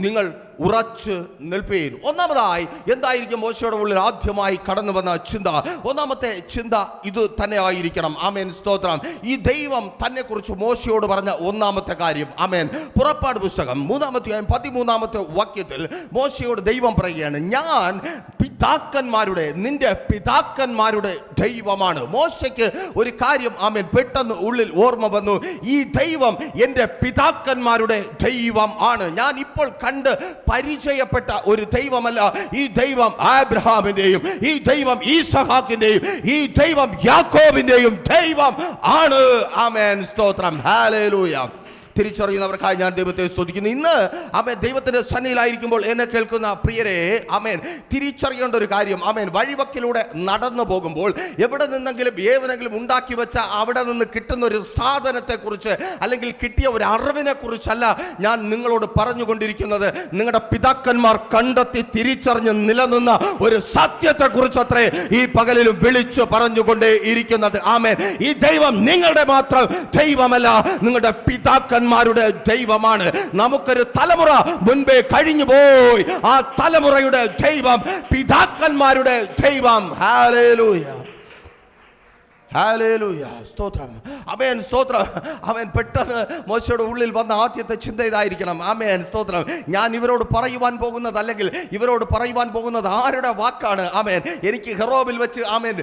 നിങ്ങൾ ഉറച്ചു നിൽപ്പീൻ. ഒന്നാമതായി എന്തായിരിക്കും മോശയുടെ ഉള്ളിൽ ആദ്യമായി കടന്നു വന്ന ചിന്ത? ഒന്നാമത്തെ ചിന്ത ഇത് തന്നെ ആയിരിക്കണം. ആമേൻ, സ്തോത്രം. ഈ ദൈവം തന്നെ കുറിച്ച് മോശയോട് പറഞ്ഞ ഒന്നാമത്തെ കാര്യം. ആമേൻ. പുറപ്പാട് പുസ്തകം 13-ാമത്തെ വാക്യത്തിൽ മോശയോട് ദൈവം പറയുകയാണ്, ഞാൻ നിന്റെ പിതാക്കന്മാരുടെ ദൈവമാണ്. മോശയ്ക്ക് ഒരു കാര്യം ആമേൻ പെട്ടെന്ന് ഉള്ളിൽ ഓർമ്മ വന്നു. ഈ ദൈവം എൻ്റെ പിതാക്കന്മാരുടെ ദൈവം ആണ്. ഞാൻ ഇപ്പോൾ കണ്ട് പരിചയപ്പെട്ട ഒരു ദൈവമല്ല. ഈ ദൈവം ആബ്രഹാമിന്റെയും, ഈ ദൈവം ഈസഹാക്കിന്റെയും, ഈ ദൈവം യാക്കോബിന്റെയും ദൈവം ആണ്. ആമേൻ, സ്തോത്രം. ഹല്ലേലൂയ. തിരിച്ചറിയുന്നവർക്കായി ഞാൻ ദൈവത്തെ സ്തുതിക്കുന്നു. ഇന്ന് ആമേൻ ദൈവത്തിന്റെ സന്നിധിയിലായിരിക്കുമ്പോൾ എന്നെ കേൾക്കുന്ന പ്രിയരെ, ആമേൻ തിരിച്ചറിയേണ്ട ഒരു കാര്യം, ആമേൻ വഴിവക്കിലൂടെ നടന്നു പോകുമ്പോൾ എവിടെ നിന്നെങ്കിലും ഏവനെങ്കിലും ഉണ്ടാക്കി വെച്ച അവിടെ നിന്ന് കിട്ടുന്ന ഒരു സാധനത്തെ കുറിച്ച് അല്ലെങ്കിൽ കിട്ടിയ ഒരു അറിവിനെ കുറിച്ചല്ല ഞാൻ നിങ്ങളോട് പറഞ്ഞുകൊണ്ടിരിക്കുന്നത്. നിങ്ങളുടെ പിതാക്കന്മാർ കണ്ടെത്തി തിരിച്ചറിഞ്ഞ് നിലനിന്ന ഒരു സത്യത്തെ കുറിച്ച് അത്രേ ഈ പകലിലും വിളിച്ചു പറഞ്ഞുകൊണ്ടേ ഇരിക്കുന്നത്. ആമേൻ. ഈ ദൈവം നിങ്ങളുടെ മാത്രം ദൈവമല്ല, നിങ്ങളുടെ പിതാക്കന്മാരുടെ ദൈവമാണ്. നമുക്കൊരു തലമുറ മുൻപേ കഴിഞ്ഞു പോയി. ആ തലമുറയുടെ ദൈവം പിതാക്കന്മാരുടെ ദൈവം. ഹല്ലേലൂയ, ഹല്ലേലൂയ, സ്തോത്രം. ആമേൻ, സ്തോത്രം. അവൻ പെട്ടെന്ന് മോശയുടെ ഉള്ളിൽ വന്ന ആദ്യത്തെ ചിന്ത ഇതായിരിക്കണം. ആമേൻ, സ്തോത്രം. ഞാൻ ഇവരോട് പറയുവാൻ പോകുന്നത് അല്ലെങ്കിൽ ഇവരോട് പറയുവാൻ പോകുന്നത് ആരുടെ വാക്കാണ്? ആമേൻ. എനിക്ക് ഹെറോബിൽ വെച്ച് ആമേൻ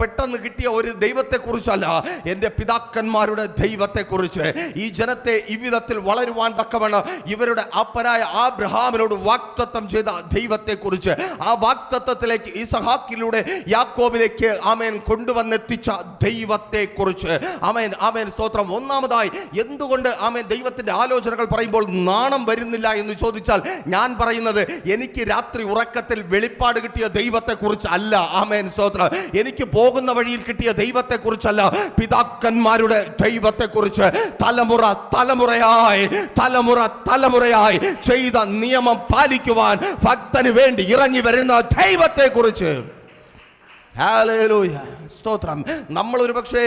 പെട്ടെന്ന് കിട്ടിയ ഒരു ദൈവത്തെക്കുറിച്ചല്ല, എൻ്റെ പിതാക്കന്മാരുടെ ദൈവത്തെക്കുറിച്ച്. ഈ ജനത്തെ ഇவ்விധത്തിൽ വളരുവാൻ തക്കവണ്ണം ഇവരുടെ അപ്പനായ ആബ്രഹാമിനോട് വാഗ്ദത്തം ചെയ്ത ദൈവത്തെക്കുറിച്ച്, ആ വാഗ്ദത്തത്തിലേക്ക് ഈസഹാക്കിലൂടെ യാക്കോബിലേക്ക് ആമേൻ കൊണ്ടുവന്നെത്തിച്ച ദൈവത്തെ കുറിച്ച്. ആമേൻ, ആമേൻ, സ്തോത്രം. ഒന്നാമതായി എന്തുകൊണ്ട് ആമേൻ ദൈവത്തിന്റെ ആലോചനകൾ പറയുമ്പോൾ നാണം വരുന്നില്ല എന്ന് ചോദിച്ചാൽ ഞാൻ പറയുന്നത് എനിക്ക് രാത്രി ഉറക്കത്തിൽ വെളിപ്പാട് കിട്ടിയ ദൈവത്തെ കുറിച്ച് അല്ല. ആമേൻ, സ്തോത്രം. എനിക്ക് പോകുന്ന വഴിയിൽ കിട്ടിയ ദൈവത്തെ കുറിച്ചല്ല, പിതാക്കന്മാരുടെ ദൈവത്തെ കുറിച്ച്. തലമുറ തലമുറയായി ചെയ്ത നിയമം പാലിക്കുവാൻ ഭക്തന് വേണ്ടി ഇറങ്ങി വരുന്ന ദൈവത്തെ കുറിച്ച്. ഹല്ലേലൂയ, സ്തോത്രം. നമ്മൾ ഒരു പക്ഷേ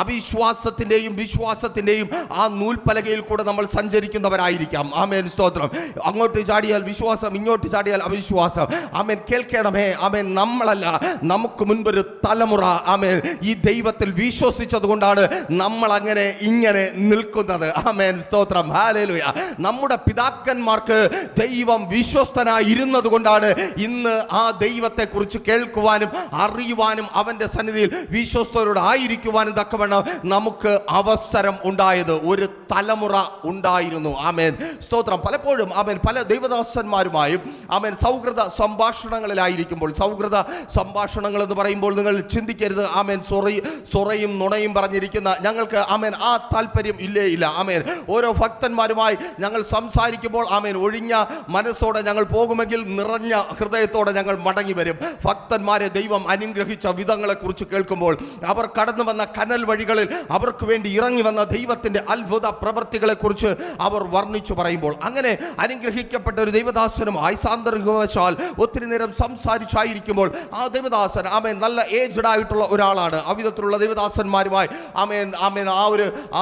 അവിശ്വാസത്തിന്റെയും വിശ്വാസത്തിന്റെയും ആ നൂൽപ്പലകയിൽ കൂടെ നമ്മൾ സഞ്ചരിക്കുന്നവരായിരിക്കാം. ആമേൻ, സ്തോത്രം. അങ്ങോട്ട് ചാടിയാൽ വിശ്വാസം, ഇങ്ങോട്ട് ചാടിയാൽ അവിശ്വാസം. ആമേൻ, കേൾക്കണമേ. ആമേൻ, നമ്മളല്ല, നമുക്ക് മുൻപൊരു തലമുറ ആമേൻ ഈ ദൈവത്തിൽ വിശ്വസിച്ചത് കൊണ്ടാണ് നമ്മൾ അങ്ങനെ ഇങ്ങനെ നിൽക്കുന്നത്. ആമേൻ, സ്തോത്രം. ഹല്ലേലൂയ. നമ്മുടെ പിതാക്കന്മാർക്ക് ദൈവം വിശ്വസ്തനായി ഇരുന്നത് കൊണ്ടാണ് ഇന്ന് ആ ദൈവത്തെ കുറിച്ച് കേൾക്കുവാനും അറിയുവാനും അവന്റെ സന്നിധിയിൽ വിശ്വസ്തരോട് ആയിരിക്കുവാനും തക്കവണ്ണം നമുക്ക് അവസരം ഉണ്ടായത്. ഒരു തലമുറ ഉണ്ടായിരുന്നു. ആമേൻ, സ്തോത്രം. പലപ്പോഴും ആമേൻ പല ദൈവദാസന്മാരുമായും ആമേൻ സൗഹൃദ സംഭാഷണങ്ങളിലായിരിക്കുമ്പോൾ, സൗഹൃദ സംഭാഷണങ്ങൾ എന്ന് പറയുമ്പോൾ നിങ്ങൾ ചിന്തിക്കരുത് ആമേൻ സൊറയും നുണയും പറഞ്ഞിരിക്കുന്ന ഞങ്ങൾക്ക് ആമേൻ ആ താല്പര്യം ഇല്ല. ആമേൻ, ഓരോ ഭക്തന്മാരുമായി ഞങ്ങൾ സംസാരിക്കുമ്പോൾ ആമേൻ ഒഴിഞ്ഞ മനസ്സോടെ ഞങ്ങൾ പോകുമെങ്കിൽ നിറഞ്ഞ ഹൃദയത്തോടെ ഞങ്ങൾ മടങ്ങി വരും. ഭക്തന്മാരെ ദൈവം അനുഗ്രഹിച്ച വിധങ്ങളെ കുറിച്ച് കേൾക്കുമ്പോൾ, അവർ കടന്നു വന്ന കനൽ വഴികളിൽ അവർക്ക് വേണ്ടി ഇറങ്ങി വന്ന ദൈവത്തിന്റെ അത്ഭുത പ്രവൃത്തികളെ കുറിച്ച് അവർ വർണ്ണിച്ചു പറയുമ്പോൾ, അങ്ങനെ അനുഗ്രഹിക്കപ്പെട്ട ഒരു ദൈവദാസനുമായി സാന്ദർഭികവശാൽ ഒത്തിരി നേരം സംസാരിച്ചായിരിക്കുമ്പോൾ ആ ദൈവദാസൻ ആമേൻ നല്ല ഏജ്ഡ് ആയിട്ടുള്ള ഒരാളാണ്. അവിധത്തിലുള്ള ദൈവദാസന്മാരുമായി ആമേൻ ആമേൻ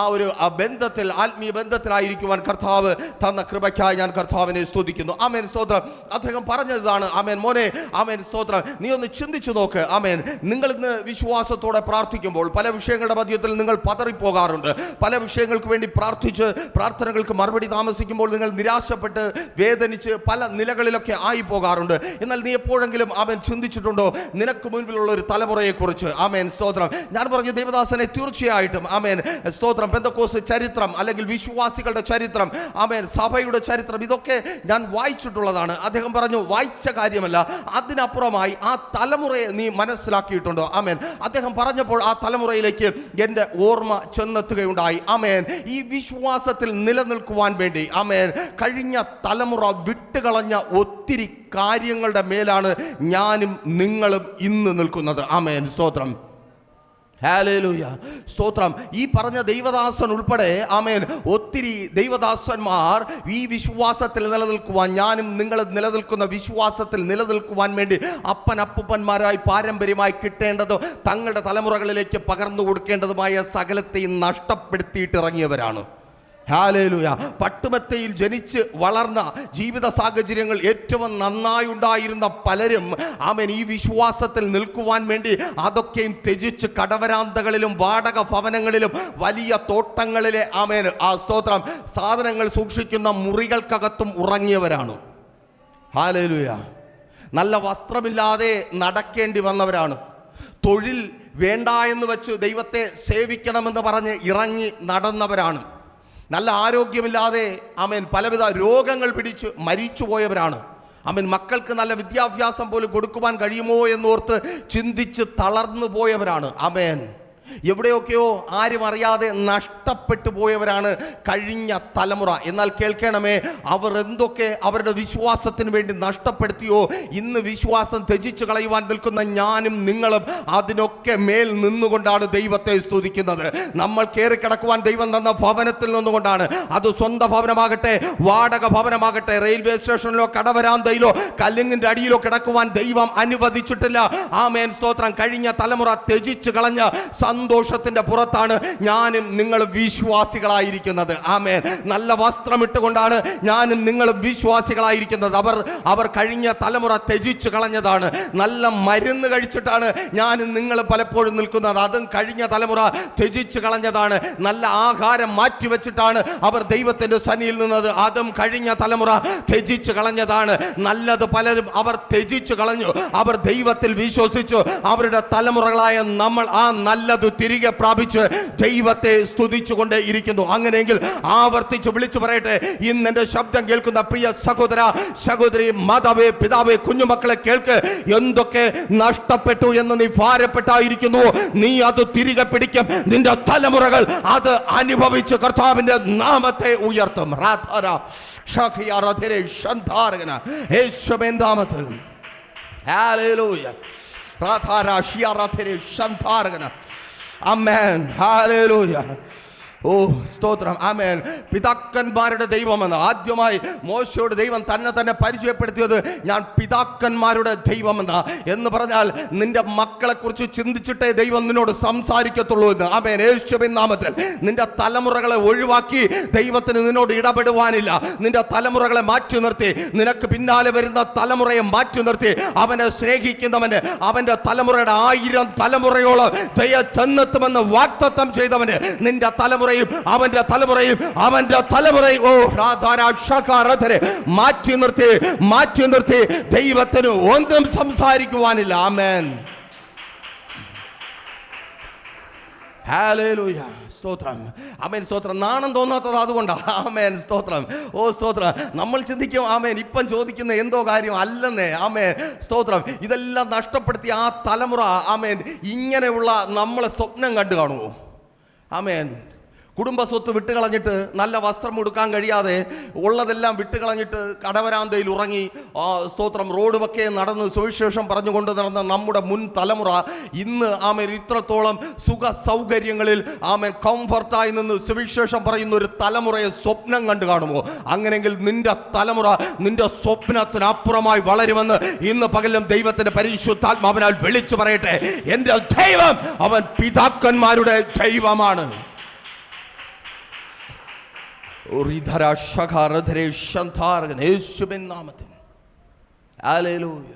ആ ഒരു ബന്ധത്തിൽ, ആത്മീയ ബന്ധത്തിലായിരിക്കുവാൻ കർത്താവ് തന്ന കൃപയ്ക്കായി ഞാൻ കർത്താവിനെ സ്തുതിക്കുന്നു. ആമേൻ, സ്തോത്രം. അദ്ദേഹം പറഞ്ഞതാണ്, ആമേൻ മോനെ, ആമേൻ, സ്തോത്രം, നീ ഒന്ന് ചിന്തിച്ചു നോക്ക്. ആമേൻ, നിങ്ങൾ ഇന്ന് വിശ്വാസത്തോടെ പ്രാർത്ഥിക്കുമ്പോൾ പല വിഷയങ്ങളുടെ മധ്യത്തിൽ നിങ്ങൾ പതറിപ്പോകാറുണ്ട്. പല വിഷയങ്ങൾക്ക് വേണ്ടി പ്രാർത്ഥിച്ച് പ്രാർത്ഥനകൾക്ക് മറുപടി താമസിക്കുമ്പോൾ നിങ്ങൾ നിരാശപ്പെട്ട് വേദനിച്ച് പല നിലകളിലൊക്കെ ആയി പോകാറുണ്ട്. എന്നാൽ നീ എപ്പോഴെങ്കിലും ആമേൻ ചിന്തിച്ചിട്ടുണ്ടോ നിനക്ക് മുൻപിലുള്ള ഒരു തലമുറയെക്കുറിച്ച്? ആമേൻ, സ്തോത്രം. ഞാൻ പറഞ്ഞു ദൈവദാസനെ, തീർച്ചയായിട്ടും ആമേൻ, സ്തോത്രം, പെന്തക്കോസ്ത് ചരിത്രം അല്ലെങ്കിൽ വിശ്വാസികളുടെ ചരിത്രം, ആമേൻ സഭയുടെ ചരിത്രം, ഇതൊക്കെ ഞാൻ വായിച്ചിട്ടുള്ളതാണ്. അദ്ദേഹം പറഞ്ഞു വായിച്ച കാര്യമല്ല, അതിനപ്പുറമായി ആ തലമുറയെ നീ മനസ്സിലാക്കിയിട്ടുണ്ടോ? ആമേൻ. അദ്ദേഹം പറഞ്ഞപ്പോൾ ആ തലമുറയിലേക്ക് എൻ്റെ ഓർമ്മ ചെന്നെത്തുകയുണ്ടായി. ആമേൻ, ഈ വിശ്വാസത്തിൽ നിലനിൽക്കുവാൻ വേണ്ടി ആമേൻ കഴിഞ്ഞ തലമുറ വിട്ടുകളഞ്ഞ ഒത്തിരി കാര്യങ്ങളുടെ മേലാണ് ഞാനും നിങ്ങളും ഇന്ന് നിൽക്കുന്നത്. ആമേൻ, സ്തോത്രം. ഹല്ലേലൂയ, സ്തോത്രം. ഈ പറഞ്ഞ ദൈവദാസൻ ഉൾപ്പെടെ ആമേൻ ഒത്തിരി ദൈവദാസന്മാർ ഈ വിശ്വാസത്തിൽ നിലനിൽക്കുവാൻ, ഞാനും നിങ്ങൾ നിലനിൽക്കുന്ന വിശ്വാസത്തിൽ നിലനിൽക്കുവാൻ വേണ്ടി അപ്പനപ്പന്മാരായി പാരമ്പര്യമായി കിട്ടേണ്ടതോ തങ്ങളുടെ തലമുറകളിലേക്ക് പകർന്നു കൊടുക്കേണ്ടതുമായ സകലത്തെയും നഷ്ടപ്പെടുത്തിയിട്ട് ഇറങ്ങിയവരാണ്. ഹല്ലേലൂയ. പട്ടുമെത്തയിൽ ജനിച്ച് വളർന്ന ജീവിത സാഹചര്യങ്ങൾ ഏറ്റവും നന്നായി ഉണ്ടായിരുന്ന പലരും ആമേൻ ഈ വിശ്വാസത്തിൽ നിൽക്കുവാൻ വേണ്ടി അതൊക്കെയും ത്യജിച്ച് കടവരാന്തകളിലും വാടക ഭവനങ്ങളിലും വലിയ തോട്ടങ്ങളിലെ ആമേൻ സ്തോത്രം സാധനങ്ങൾ സൂക്ഷിക്കുന്ന മുറികൾക്കകത്തും ഉറങ്ങിയവരാണ്. ഹല്ലേലൂയ. നല്ല വസ്ത്രമില്ലാതെ നടക്കേണ്ടി വന്നവരാണ്. തൊഴിൽ വേണ്ട എന്ന് വെച്ച് ദൈവത്തെ സേവിക്കണമെന്ന് പറഞ്ഞ് ഇറങ്ങി നടന്നവരാണ്. നല്ല ആരോഗ്യമില്ലാതെ ആമേൻ പലവിധ രോഗങ്ങൾ പിടിച്ച് മരിച്ചുപോയവരാണ്. ആമേൻ മക്കൾക്ക് നല്ല വിദ്യാഭ്യാസം പോലും കൊടുക്കുവാൻ കഴിയുമോ എന്നോർത്ത് ചിന്തിച്ച് തളർന്നു പോയവരാണ്. ആമേൻ എവിടെയൊക്കെയോ ആരും അറിയാതെ നഷ്ടപ്പെട്ടു പോയവരാണ് കഴിഞ്ഞ തലമുറ. എന്നാൽ കേൾക്കണമേ, അവർ എന്തൊക്കെ അവരുടെ വിശ്വാസത്തിന് വേണ്ടി നഷ്ടപ്പെടുത്തിയോ, ഇന്ന് വിശ്വാസം ത്യജിച്ചു കളയുവാൻ നിൽക്കുന്ന ഞാനും നിങ്ങളും അതിനൊക്കെ മേൽ നിന്നുകൊണ്ടാണ് ദൈവത്തെ സ്തുതിക്കുന്നത്. നമ്മൾ കയറിക്കിടക്കുവാൻ ദൈവം തന്ന ഭവനത്തിൽ നിന്നുകൊണ്ടാണ്. അത് സ്വന്തം ഭവനമാകട്ടെ, വാടക ഭവനമാകട്ടെ, റെയിൽവേ സ്റ്റേഷനിലോ കടവരാന്തയിലോ കല്ലിങ്ങിന്റെ അടിയിലോ കിടക്കുവാൻ ദൈവം അനുവദിച്ചിട്ടില്ല. ആമേൻ സ്തോത്രം. കഴിഞ്ഞ തലമുറ ത്യജിച്ചു കളഞ്ഞ സന്തോഷത്തിന്റെ പുറത്താണ് ഞാനും നിങ്ങളും വിശ്വാസികളായിരിക്കുന്നത്. ആമേൻ. നല്ല വസ്ത്രമിട്ടുകൊണ്ടാണ് ഞാനും നിങ്ങളും വിശ്വാസികളായിരിക്കുന്നത്. അവർ കഴിഞ്ഞ തലമുറ ത്യജിച്ചു കളഞ്ഞതാണ്. നല്ല മരുന്ന് കഴിച്ചിട്ടാണ് ഞാനും നിങ്ങളും പലപ്പോഴും നിൽക്കുന്നത്. അതും കഴിഞ്ഞ തലമുറ ത്യജിച്ചു കളഞ്ഞതാണ്. നല്ല ആഹാരം മാറ്റിവെച്ചിട്ടാണ് അവർ ദൈവത്തിന്റെ സന്നിധിയിൽ നിന്നത്. അതും കഴിഞ്ഞ തലമുറ ത്യജിച്ചു കളഞ്ഞതാണ്. നല്ലത് പലരും അവർ ത്യജിച്ചു കളഞ്ഞു. അവർ ദൈവത്തിൽ വിശ്വസിച്ചു. അവരുടെ തലമുറകളായ നമ്മൾ ആ നല്ലത് തിരികെ പ്രാപിച്ച് ദൈവത്തെ സ്തുതിച്ചുകൊണ്ടേ ഇരിക്കുന്നു. അങ്ങനെയെങ്കിൽ ആവർത്തിച്ച് വിളിച്ചു പറയട്ടെ, ഇന്ന് എന്റെ ശബ്ദം കേൾക്കുന്ന പ്രിയ സഹോദര സഹോദരി, മാതാവേ പിതാവേ, കുഞ്ഞുമക്കളെ കേൾക്ക്. എന്തൊക്കെ നഷ്ടപ്പെട്ടു എന്ന് നീ ഭാരപ്പെട്ടായിരിക്കുന്നു, നീ അത് തിരികെ പിടിക്കും. നിന്റെ തലമുറകൾ അത് അനുഭവിച്ച് കർത്താവിന്റെ നാമത്തെ ഉയർത്തും. യേശുവിൻ നാമത്തിൽ ഹല്ലേലൂയ. ആമേൻ. ഹല്ലേലൂയ. ഓ സ്തോത്രം. ആമേൻ. പിതാക്കന്മാരുടെ ദൈവമെന്ന് ആദ്യമായി മോശയോട് ദൈവം തന്നെ പരിചയപ്പെടുത്തിയത് ഞാൻ പിതാക്കന്മാരുടെ ദൈവമെന്ന് എന്ന് പറഞ്ഞാൽ നിന്റെ മക്കളെ കുറിച്ച് ചിന്തിച്ചിട്ടേ ദൈവം നിന്നോട് സംസാരിക്കത്തുള്ളൂ എന്ന്. ആമേൻ. യേശുവിൻ നാമത്തിൽ നിന്റെ തലമുറകളെ ഒഴിവാക്കി ദൈവത്തിന് നിന്നോട് ഇടപെടുവാനില്ല. നിന്റെ തലമുറകളെ മാറ്റി നിർത്തി, നിനക്ക് പിന്നാലെ വരുന്ന തലമുറയെ മാറ്റി നിർത്തി, അവനെ സ്നേഹിക്കുന്നവന് അവന്റെ തലമുറയുടെ 1000 തലമുറയോളം ദയ ചെന്നെത്തുമെന്ന് വാഗ്ദത്തം ചെയ്തവന് നിന്റെ തലമുറ അവന്റെ തലമുറയും ഓ രാധാരാധരെ മാറ്റി നിർത്തി ദൈവത്തിന് ഒന്നും സംസാരിക്കുവാനില്ല. ആമേൻ. ഹല്ലേലൂയ. സ്തോത്രം. ആമേൻ. സ്തോത്രം. നാണം തോന്നാത്തത് അതുകൊണ്ടാണ്. ആമേൻ. സ്തോത്രം. ഓ സ്തോത്രം. നമ്മൾ ചിന്തിക്കും ആമേൻ ഇപ്പം ചോദിക്കുന്ന എന്തോ കാര്യം അല്ലെന്നേ. ആമേൻ. സ്തോത്രം. ഇതെല്ലാം നഷ്ടപ്പെടുത്തി ആ തലമുറ ആമേൻ ഇങ്ങനെയുള്ള നമ്മളെ സ്വപ്നം കണ്ടു കാണുമോ? ആമേൻ. കുടുംബ സ്വത്ത് വിട്ടുകളഞ്ഞിട്ട് നല്ല വസ്ത്രം ഉടുക്കാൻ കഴിയാതെ ഉള്ളതെല്ലാം വിട്ടുകളഞ്ഞിട്ട് കടവരാന്തയിൽ ഉറങ്ങി സ്തോത്രം റോഡ് വക്കെ നടന്ന് സുവിശേഷം പറഞ്ഞുകൊണ്ട് നടന്ന നമ്മുടെ മുൻ തലമുറ ഇന്ന് ആമേൻ ഇത്രത്തോളം സുഖ സൗകര്യങ്ങളിൽ ആമേൻ കംഫർട്ടായി നിന്ന് സുവിശേഷം പറയുന്ന ഒരു തലമുറയെ സ്വപ്നം കണ്ടു കാണുമോ? അങ്ങനെങ്കിൽ നിന്റെ തലമുറ നിന്റെ സ്വപ്നത്തിനപ്പുറമായി വളരുമെന്ന് ഇന്ന് പകലും ദൈവത്തിന്റെ പരിശുദ്ധാത്മാവിനാൽ വിളിച്ചു പറയട്ടെ. എന്റെ ദൈവം അവൻ പിതാക്കന്മാരുടെ ദൈവമാണ്. യേശുവിൻ നാമത്തിൽ ഹല്ലേലൂയ.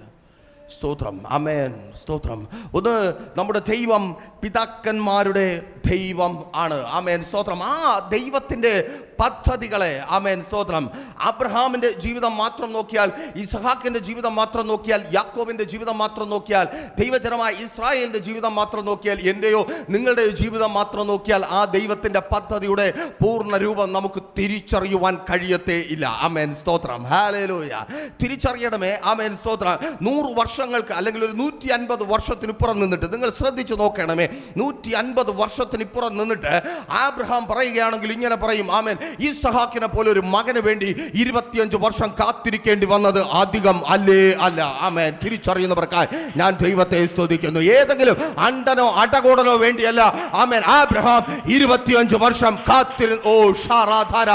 സ്തോത്രം. ആമേൻ. സ്തോത്രം. ഒന്ന് നമ്മുടെ ദൈവം പിതാക്കന്മാരുടെ ദൈവം ആണ്. ആമേൻ. സ്തോത്രം. ആ ദൈവത്തിന്റെ പദ്ധതികളെ ആമേൻ. സ്തോത്രം. അബ്രഹാമിന്റെ ജീവിതം മാത്രം നോക്കിയാൽ, ഇസ്ഹാക്കിന്റെ ജീവിതം മാത്രം നോക്കിയാൽ, യാക്കോബിന്റെ ജീവിതം മാത്രം നോക്കിയാൽ, ദൈവജനമായ ഇസ്രായേലിന്റെ ജീവിതം മാത്രം നോക്കിയാൽ, എന്റെയോ നിങ്ങളുടെ ജീവിതം മാത്രം നോക്കിയാൽ ആ ദൈവത്തിന്റെ പദ്ധതിയുടെ പൂർണ്ണ രൂപം നമുക്ക് തിരിച്ചറിയുവാൻ കഴിയത്തേ ഇല്ല. ആമേൻ. സ്തോത്രം. ഹല്ലേലൂയ. തിരിച്ചറിയണമേ. ആമേൻ. സ്തോത്രം. 100 വർഷങ്ങൾക്ക് അല്ലെങ്കിൽ ഒരു 150 വർഷത്തിനിപ്പുറം നിന്നിട്ട് നിങ്ങൾ ശ്രദ്ധിച്ചു നോക്കണമേ. 150 വർഷത്തിനിപ്പുറം നിന്നിട്ട് ആബ്രഹാം പറയുകയാണെങ്കിൽ ഇങ്ങനെ പറയും. ആമേൻ. ഇസ്ഹാക്കിനെ പോലെ ഒരു മകന് വേണ്ടി 25 വർഷം കാത്തിരിക്കേണ്ടി വന്നത് അധികം അല്ലേ? അല്ല. ആമേൻ. തിരിച്ചറിയുന്നവർക്കായി ഞാൻ ദൈവത്തെ സ്തുതിക്കുന്നു. ഏതെങ്കിലും അണ്ടനോ അടകോടനോ വേണ്ടിയല്ല. ആമേൻ. ആബ്രഹാം 25 വർഷം കാത്തിരുന്നു. ഓ ഷാറാധാര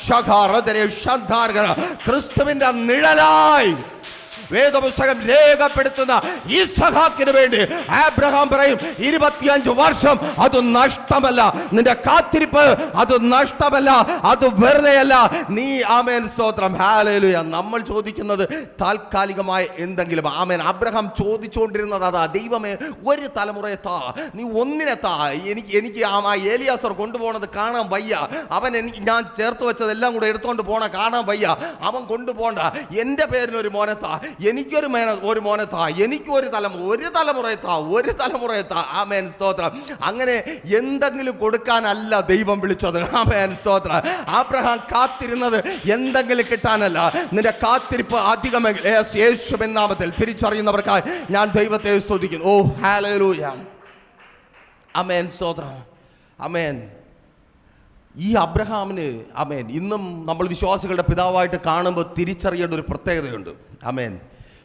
ശഖാറദരെ ശന്ധാർഗന ക്രിസ്തുവിന്റെ നിഴലായി വേദപുസ്തകം രേഖപ്പെടുത്തുന്ന ഇസഹാക്കിന് വേണ്ടി അബ്രഹാം പറയും 25 വർഷം അത് നഷ്ടമല്ല, നിന്റെ കാത്തിരിപ്പ് അത് നഷ്ടമല്ല, അത് വെറുതെയല്ല. നീ ആമേൻ സ്തോത്രം ഹല്ലേലൂയ. നമ്മൾ ചോദിക്കുന്നത് താൽക്കാലികമായ എന്തെങ്കിലും. ആമേൻ. അബ്രഹാം ചോദിച്ചുകൊണ്ടിരുന്നത് അതാ, ദൈവമേ ഒരു തലമുറയെ താ, നീ ഒന്നിനെ താ. എനിക്ക് ആ ഏലിയാസർ കൊണ്ടുപോകുന്നത് കാണാൻ വയ്യ, അവൻ ഞാൻ ചേർത്ത് വെച്ചതെല്ലാം കൂടെ എടുത്തോണ്ട് പോണ കാണാൻ വയ്യ, അവൻ കൊണ്ടുപോകണ്ട. എൻ്റെ പേരിനൊരു മോനത്താ, എനിക്കൊരു മോനത്താ, എനിക്കൊരു തലമുറയെത്താ. ആമേൻ സ്തോത്രം. അങ്ങനെ എന്തെങ്കിലും കൊടുക്കാനല്ല ദൈവം വിളിച്ചത്. ആമേൻ സ്തോത്രം. അബ്രഹാം കാത്തിരുന്നത് എന്തെങ്കിലും കിട്ടാനല്ല. നിന്റെ കാത്തിരിപ്പ് അധികമെങ്കിൽ യേശുവിൻ നാമത്തിൽ തിരിച്ചറിയുന്നവർക്കായി ഞാൻ ദൈവത്തെ സ്തുതിക്കുന്നു. ഓ ഹല്ലേലൂയ. ആമേൻ സ്തോത്രം. ആമേൻ. ഈ അബ്രഹാമിന് ആമേൻ ഇന്നും നമ്മൾ വിശ്വാസികളുടെ പിതാവായിട്ട് കാണുമ്പോൾ തിരിച്ചറിയേണ്ട ഒരു പ്രത്യേകതയുണ്ട്. ആമേൻ.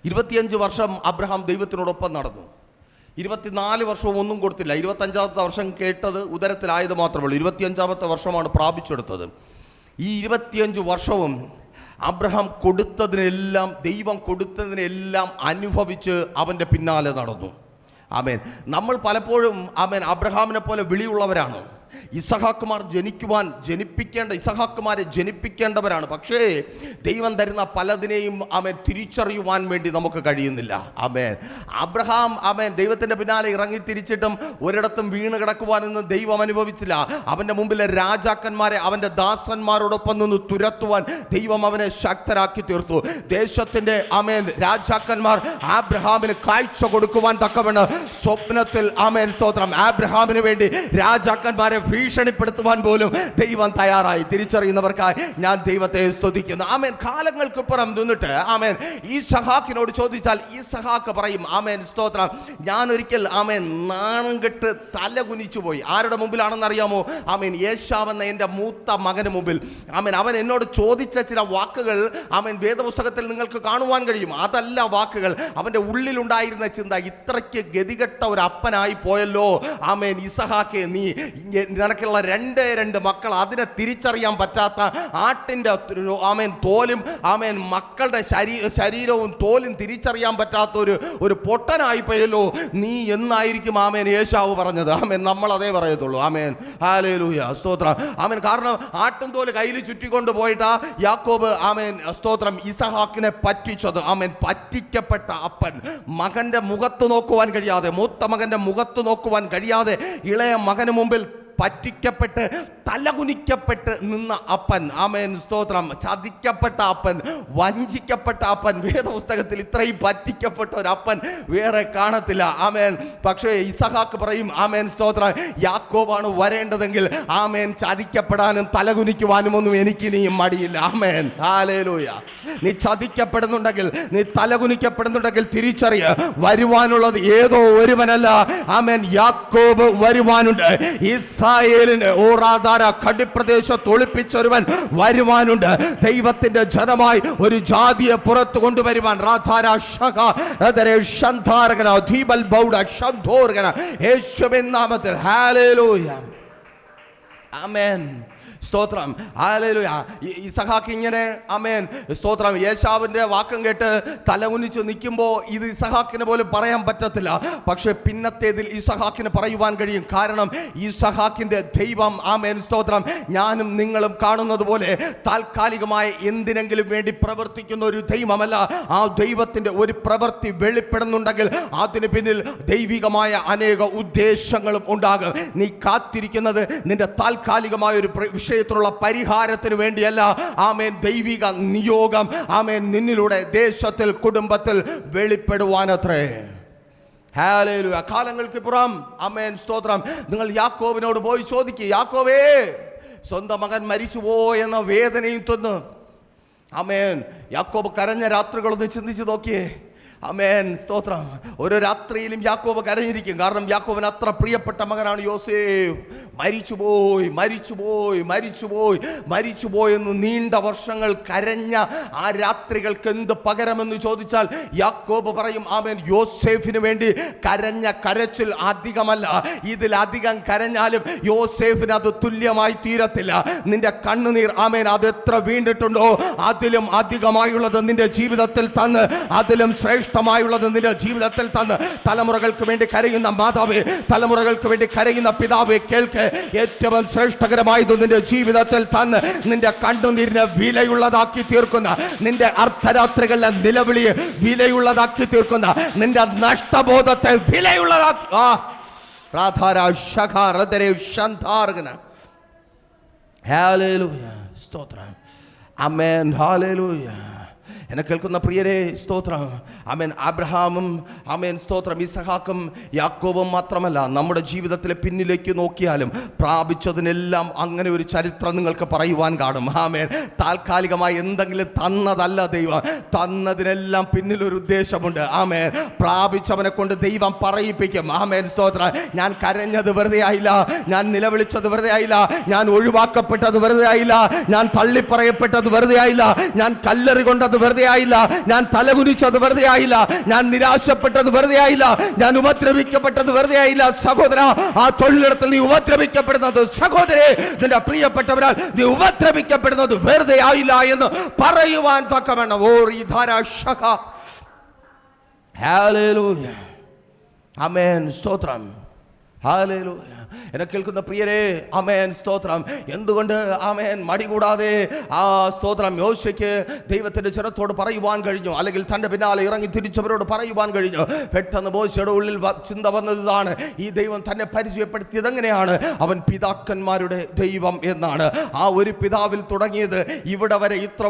25 വർഷം അബ്രഹാം ദൈവത്തിനോടൊപ്പം നടന്നു. 24 വർഷവും ഒന്നും കൊടുത്തില്ല. 25-ാമത്തെ വർഷം കേട്ടത് ഉദരത്തിലായത് മാത്രമേ ഉള്ളൂ. 25-ാമത്തെ വർഷമാണ് പ്രാപിച്ചെടുത്തത്. ഈ 25 വർഷവും അബ്രഹാം കൊടുത്തതിനെല്ലാം, ദൈവം കൊടുത്തതിനെല്ലാം അനുഭവിച്ച് അവൻ്റെ പിന്നാലെ നടന്നു. ആമേൻ. നമ്മൾ പലപ്പോഴും ആമേൻ അബ്രഹാമിനെ പോലെ വിളിയുള്ളവരാണ്. ഇസഹാക്കുമാരെ ജനിപ്പിക്കേണ്ടവരാണ്. പക്ഷേ ദൈവം തരുന്ന പലതിനെയും ആമേൻ തിരിച്ചറിയുവാൻ വേണ്ടി നമുക്ക് കഴിയുന്നില്ല. ആമേൻ. അബ്രഹാം ആമേൻ ദൈവത്തിൻ്റെ പിന്നാലെ ഇറങ്ങി തിരിച്ചിട്ടും ഒരിടത്തും വീണ് കിടക്കുവാനൊന്നും ദൈവം അനുഭവിച്ചില്ല. അവൻ്റെ മുമ്പിലെ രാജാക്കന്മാരെ അവൻ്റെ ദാസന്മാരോടൊപ്പം നിന്ന് തുരത്തുവാൻ ദൈവം അവനെ ശക്തരാക്കി തീർത്തു. ദേശത്തിൻ്റെ ആമേൻ രാജാക്കന്മാർ അബ്രഹാമിന് കാഴ്ച കൊടുക്കുവാൻ തക്കവണ്ണം സ്വപ്നത്തിൽ ആമേൻ സ്തോത്രം അബ്രഹാമിന് വേണ്ടി രാജാക്കന്മാരെ ഭീഷണിപ്പെടുത്തുവാൻ പോലും ദൈവം തയ്യാറായി. തിരിച്ചറിയുന്നവർക്കായി ഞാൻ ദൈവത്തെ സ്തുതിക്കുന്നു. ആമേൻ. കാലങ്ങൾക്കിപ്പുറം നിന്നിട്ട് ആമേൻ ഇസഹാക്കിനോട് ചോദിച്ചാൽ ഇസഹാക്ക് പറയും ആമേൻ സ്തോത്രം, ഞാൻ ഒരിക്കൽ ആമേൻ നാണം കെട്ട് തല കുനിച്ചു പോയി. ആരുടെ മുമ്പിലാണെന്ന് അറിയാമോ? ആമേൻ യേശാവെന്ന എൻ്റെ മൂത്ത മകന് മുമ്പിൽ. ആമേൻ. അവൻ എന്നോട് ചോദിച്ച ചില വാക്കുകൾ ആമേൻ വേദപുസ്തകത്തിൽ നിങ്ങൾക്ക് കാണുവാൻ കഴിയും. അതല്ല വാക്കുകൾ, അവൻ്റെ ഉള്ളിലുണ്ടായിരുന്ന ചിന്ത, ഇത്രയ്ക്ക് ഗതികെട്ട ഒരു അപ്പനായി പോയല്ലോ ആമേൻ ഇസഹാക്കെ, നീ നിനക്കുള്ള 2 മക്കൾ, അതിനെ തിരിച്ചറിയാൻ പറ്റാത്ത ആട്ടിൻ്റെ ആമേൻ തോലും ആമേൻ മക്കളുടെ ശരീരവും തോലും തിരിച്ചറിയാൻ പറ്റാത്ത ഒരു പൊട്ടനായി പോയല്ലോ നീ എന്നായിരിക്കും ആമേൻ യേശാവ് പറഞ്ഞത്. ആമേൻ. നമ്മൾ അതേ പറയത്തുള്ളൂ. ആമേൻ. ഹല്ലേലൂയ. സ്തോത്രം. ആമേൻ. കാരണം ആട്ടും തോല് കയ്യിൽ ചുറ്റിക്കൊണ്ട് പോയിട്ടാ യാക്കോബ് ആമേൻ സ്തോത്രം ഇസഹാക്കിനെ പറ്റിച്ചത്. ആമേൻ. പറ്റിക്കപ്പെട്ട അപ്പൻ, മകന്റെ മുഖത്ത് നോക്കുവാൻ കഴിയാതെ, മൂത്ത മകന്റെ മുഖത്ത് നോക്കുവാൻ കഴിയാതെ ഇളയ മകന് മുമ്പിൽ പറ്റിക്കപ്പെട്ട് തലകുനിക്കപ്പെട്ട് നിന്ന അപ്പൻ. ആമേൻ സ്തോത്രം. ചതിക്കപ്പെട്ട അപ്പൻ, വഞ്ചിക്കപ്പെട്ട അപ്പൻ. വേദപുസ്തകത്തിൽ ഇത്രയും പറ്റിക്കപ്പെട്ട ഒരു അപ്പൻ വേറെ കാണത്തില്ല. ആമേൻ. പക്ഷേ ഇസഹാക്ക് പറയും ആമേൻ സ്തോത്രം, യാക്കോബാണ് വരേണ്ടതെങ്കിൽ ആമേൻ ചതിക്കപ്പെടാനും തലകുനിക്കുവാനും ഒന്നും എനിക്കിനിയും മടിയില്ല. ആമേൻ. ഹല്ലേലൂയ. നീ ചതിക്കപ്പെടുന്നുണ്ടെങ്കിൽ, നീ തലകുനിക്കപ്പെടുന്നുണ്ടെങ്കിൽ തിരിച്ചറിയ, വരുവാനുള്ളത് ഏതോ ഒരുവനല്ല. ആമേൻ. യാക്കോബ് വരുവാനുണ്ട്. ഇസ്രായേലിന് ഓറാധാര കടിപ്രദേശത്ത് ഒളിപ്പിച്ചൊരുവൻ വരുവാനുണ്ട്. ദൈവത്തിന്റെ ജനമായി ഒരു ജാതിയെ പുറത്തു കൊണ്ടുവരുവാൻ യേശുവിൻ നാമത്തിൽ ഹല്ലേലൂയ. ആമേൻ. സ്തോത്രം. ഹല്ലേലൂയ. ഇസഹാക്ക് ഇങ്ങനെ ആമേൻ സ്തോത്രം യേശാവിൻ്റെ വാക്കം കേട്ട് തലകുനിച്ച് നിൽക്കുമ്പോൾ ഇത് ഇസഹാക്കിന് പോലും പറയാൻ പറ്റത്തില്ല. പക്ഷെ പിന്നത്തേതിൽ ഇസഹാക്കിന് പറയുവാൻ കഴിയും. കാരണം ഇസഹാക്കിൻ്റെ ദൈവം ആമേൻ സ്തോത്രം ഞാനും നിങ്ങളും കാണുന്നത് പോലെ താൽക്കാലികമായ എന്തിനെങ്കിലും വേണ്ടി പ്രവർത്തിക്കുന്ന ഒരു ദൈവമല്ല. ആ ദൈവത്തിൻ്റെ ഒരു പ്രവൃത്തി വെളിപ്പെടുന്നുണ്ടെങ്കിൽ അതിന് പിന്നിൽ ദൈവികമായ അനേക ഉദ്ദേശങ്ങളും ഉണ്ടാകും. നീ കാത്തിരിക്കുന്നത് നിന്റെ താൽക്കാലികമായ ഒരു വിഷയത്തിലുള്ള പരിഹാരത്തിന് വേണ്ടിയല്ല. ആമേൻ. ദൈവിക നിയോഗം ആമേൻ നിന്നിലൂടെ ദേശത്തിൽ കുടുംബത്തിൽ വെളിപ്പെടുവാനത്രേ. ഹല്ലേലൂയ. കാലങ്ങൾക്കിപ്പുറം ആമേൻ സ്തോത്രം നിങ്ങൾ യാക്കോബിനോട് പോയി ചോദിക്കുക, യാക്കോബേ സ്വന്തം മകൻ മരിച്ചുപോയെന്ന വേദനയും തന്നു. ആമേൻ. യാക്കോബ് കരഞ്ഞ രാത്രികളൊന്ന് ചിന്തിച്ചു നോക്കിയേ. ആമേൻ, സ്തോത്രം. ഒരു രാത്രിയിലും യാക്കോബ് കരഞ്ഞിരിക്കും. കാരണം യാക്കോബിന് അത്ര പ്രിയപ്പെട്ട മകനാണ് യോസേഫ്. മരിച്ചുപോയി എന്ന് നീണ്ട വർഷങ്ങൾ കരഞ്ഞ ആ രാത്രികൾക്ക് എന്ത് പകരമെന്ന് ചോദിച്ചാൽ യാക്കോബ് പറയും, ആമേൻ, യോസേഫിന് വേണ്ടി കരഞ്ഞ കരച്ചിൽ അധികമല്ല, ഇതിലധികം കരഞ്ഞാലും യോസേഫിന് അത് തുല്യമായി തീരത്തില്ല. നിന്റെ കണ്ണുനീർ, ആമേൻ, അത് എത്ര വീണ്ടിട്ടുണ്ടോ അതിലും അധികമായുള്ളത് നിന്റെ ജീവിതത്തിൽ തന്ന്, അതിലും ശ്രേഷ്ഠമായുള്ളത് നിന്റെ ജീവിതത്തിൽ തന്ന്, തലമുറകൾക്ക് വേണ്ടി കരയുന്ന മാതാവേ, തലമുറകൾക്ക് വേണ്ടി കരയുന്ന പിതാവേ, കേൾക്ക്. ഏറ്റവും ശ്രേഷ്ഠകരമായത് നിന്റെ ജീവിതത്തിൽ തന്ന് നിന്റെ കണ്ണുനീരിനെ വിലയുള്ളതാക്കി തീർക്കുന്ന, നിന്റെ അർദ്ധരാത്രികളിലെ നിലവിളിയെ വിലയുള്ളതാക്കി തീർക്കുന്ന, നിന്റെ നഷ്ടബോധത്തെ വിലയുള്ളതാക്കി സ്തോത്രം. ആമേൻ, ഹല്ലേലൂയ. എന്നെ കേൾക്കുന്ന പ്രിയരെ, സ്തോത്രം. ആമേൻ. അബ്രഹാമും, ആമേൻ, സ്തോത്രം, ഇസഹാക്കും യാക്കോബും മാത്രമല്ല, നമ്മുടെ ജീവിതത്തിലെ പിന്നിലേക്ക് നോക്കിയാലും പ്രാപിച്ചതിനെല്ലാം അങ്ങനെ ഒരു ചരിത്രം നിങ്ങൾക്ക് പറയുവാൻ കാണും. ആമേൻ. താൽക്കാലികമായി എന്തെങ്കിലും തന്നതല്ല ദൈവം, തന്നതിനെല്ലാം പിന്നിലൊരു ഉദ്ദേശമുണ്ട്. ആമേൻ. പ്രാപിച്ചവനെ കൊണ്ട് ദൈവം പറയിപ്പിക്കും. ആമേൻ, സ്തോത്രം. ഞാൻ കരഞ്ഞത് വെറുതെ ആയില്ല, ഞാൻ നിലവിളിച്ചത് വെറുതെ ആയില്ല, ഞാൻ ഒഴിവാക്കപ്പെട്ടത് വെറുതെ ആയില്ല, ഞാൻ തള്ളിപ്പറയപ്പെട്ടത് വെറുതെ ആയില്ല, ഞാൻ കല്ലെറി കൊണ്ടത് വെറുതെ ആയില്ല, ഞാൻ തലകുനിച്ചത് വെറുതെ ആയില്ല, ഞാൻ നിരാശപ്പെട്ടത് വെറുതെ ആയില്ല, ഞാൻ ഉപദ്രവിക്കപ്പെട്ടത് വെറുതെ ആയില്ല. സഹോദര, ആ തൊഴിലിടത്തിൽ നീ ഉപദ്രവിക്കപ്പെടുന്നത്, സഹോദരേ, നിന്റെ പ്രിയപ്പെട്ടവരാൽ നീ ഉപദ്രവിക്കപ്പെടുന്നത് വെറുതെ ആയില്ല എന്ന് പറയുവാൻ തക്കവണ്ണം. ഹല്ലേലൂയ. ആമേൻ, സ്തോത്രം. ഹല്ലേലൂയ. എന്നെ കേൾക്കുന്ന പ്രിയരെ, ആമേൻ, സ്തോത്രം. എന്തുകൊണ്ട്, ആമേൻ, മടി കൂടാതെ ആ സ്തോത്രം യോശുവയ്ക്ക് ദൈവത്തിന്റെ ജനത്തോട് പറയുവാൻ കഴിഞ്ഞു, അല്ലെങ്കിൽ തന്റെ പിന്നാലെ ഇറങ്ങി തിരിച്ചവരോട് പറയുവാൻ കഴിഞ്ഞു? പെട്ടെന്ന് മോശയുടെ ഉള്ളിൽ ചിന്ത വന്നതാണ്, ഈ ദൈവം തന്നെ പരിചയപ്പെടുത്തിയത് എങ്ങനെയാണ്? അവൻ പിതാക്കന്മാരുടെ ദൈവം എന്നാണ്. ആ ഒരു പിതാവിൽ തുടങ്ങിയത് ഇവിടെ വരെ ഇത്ര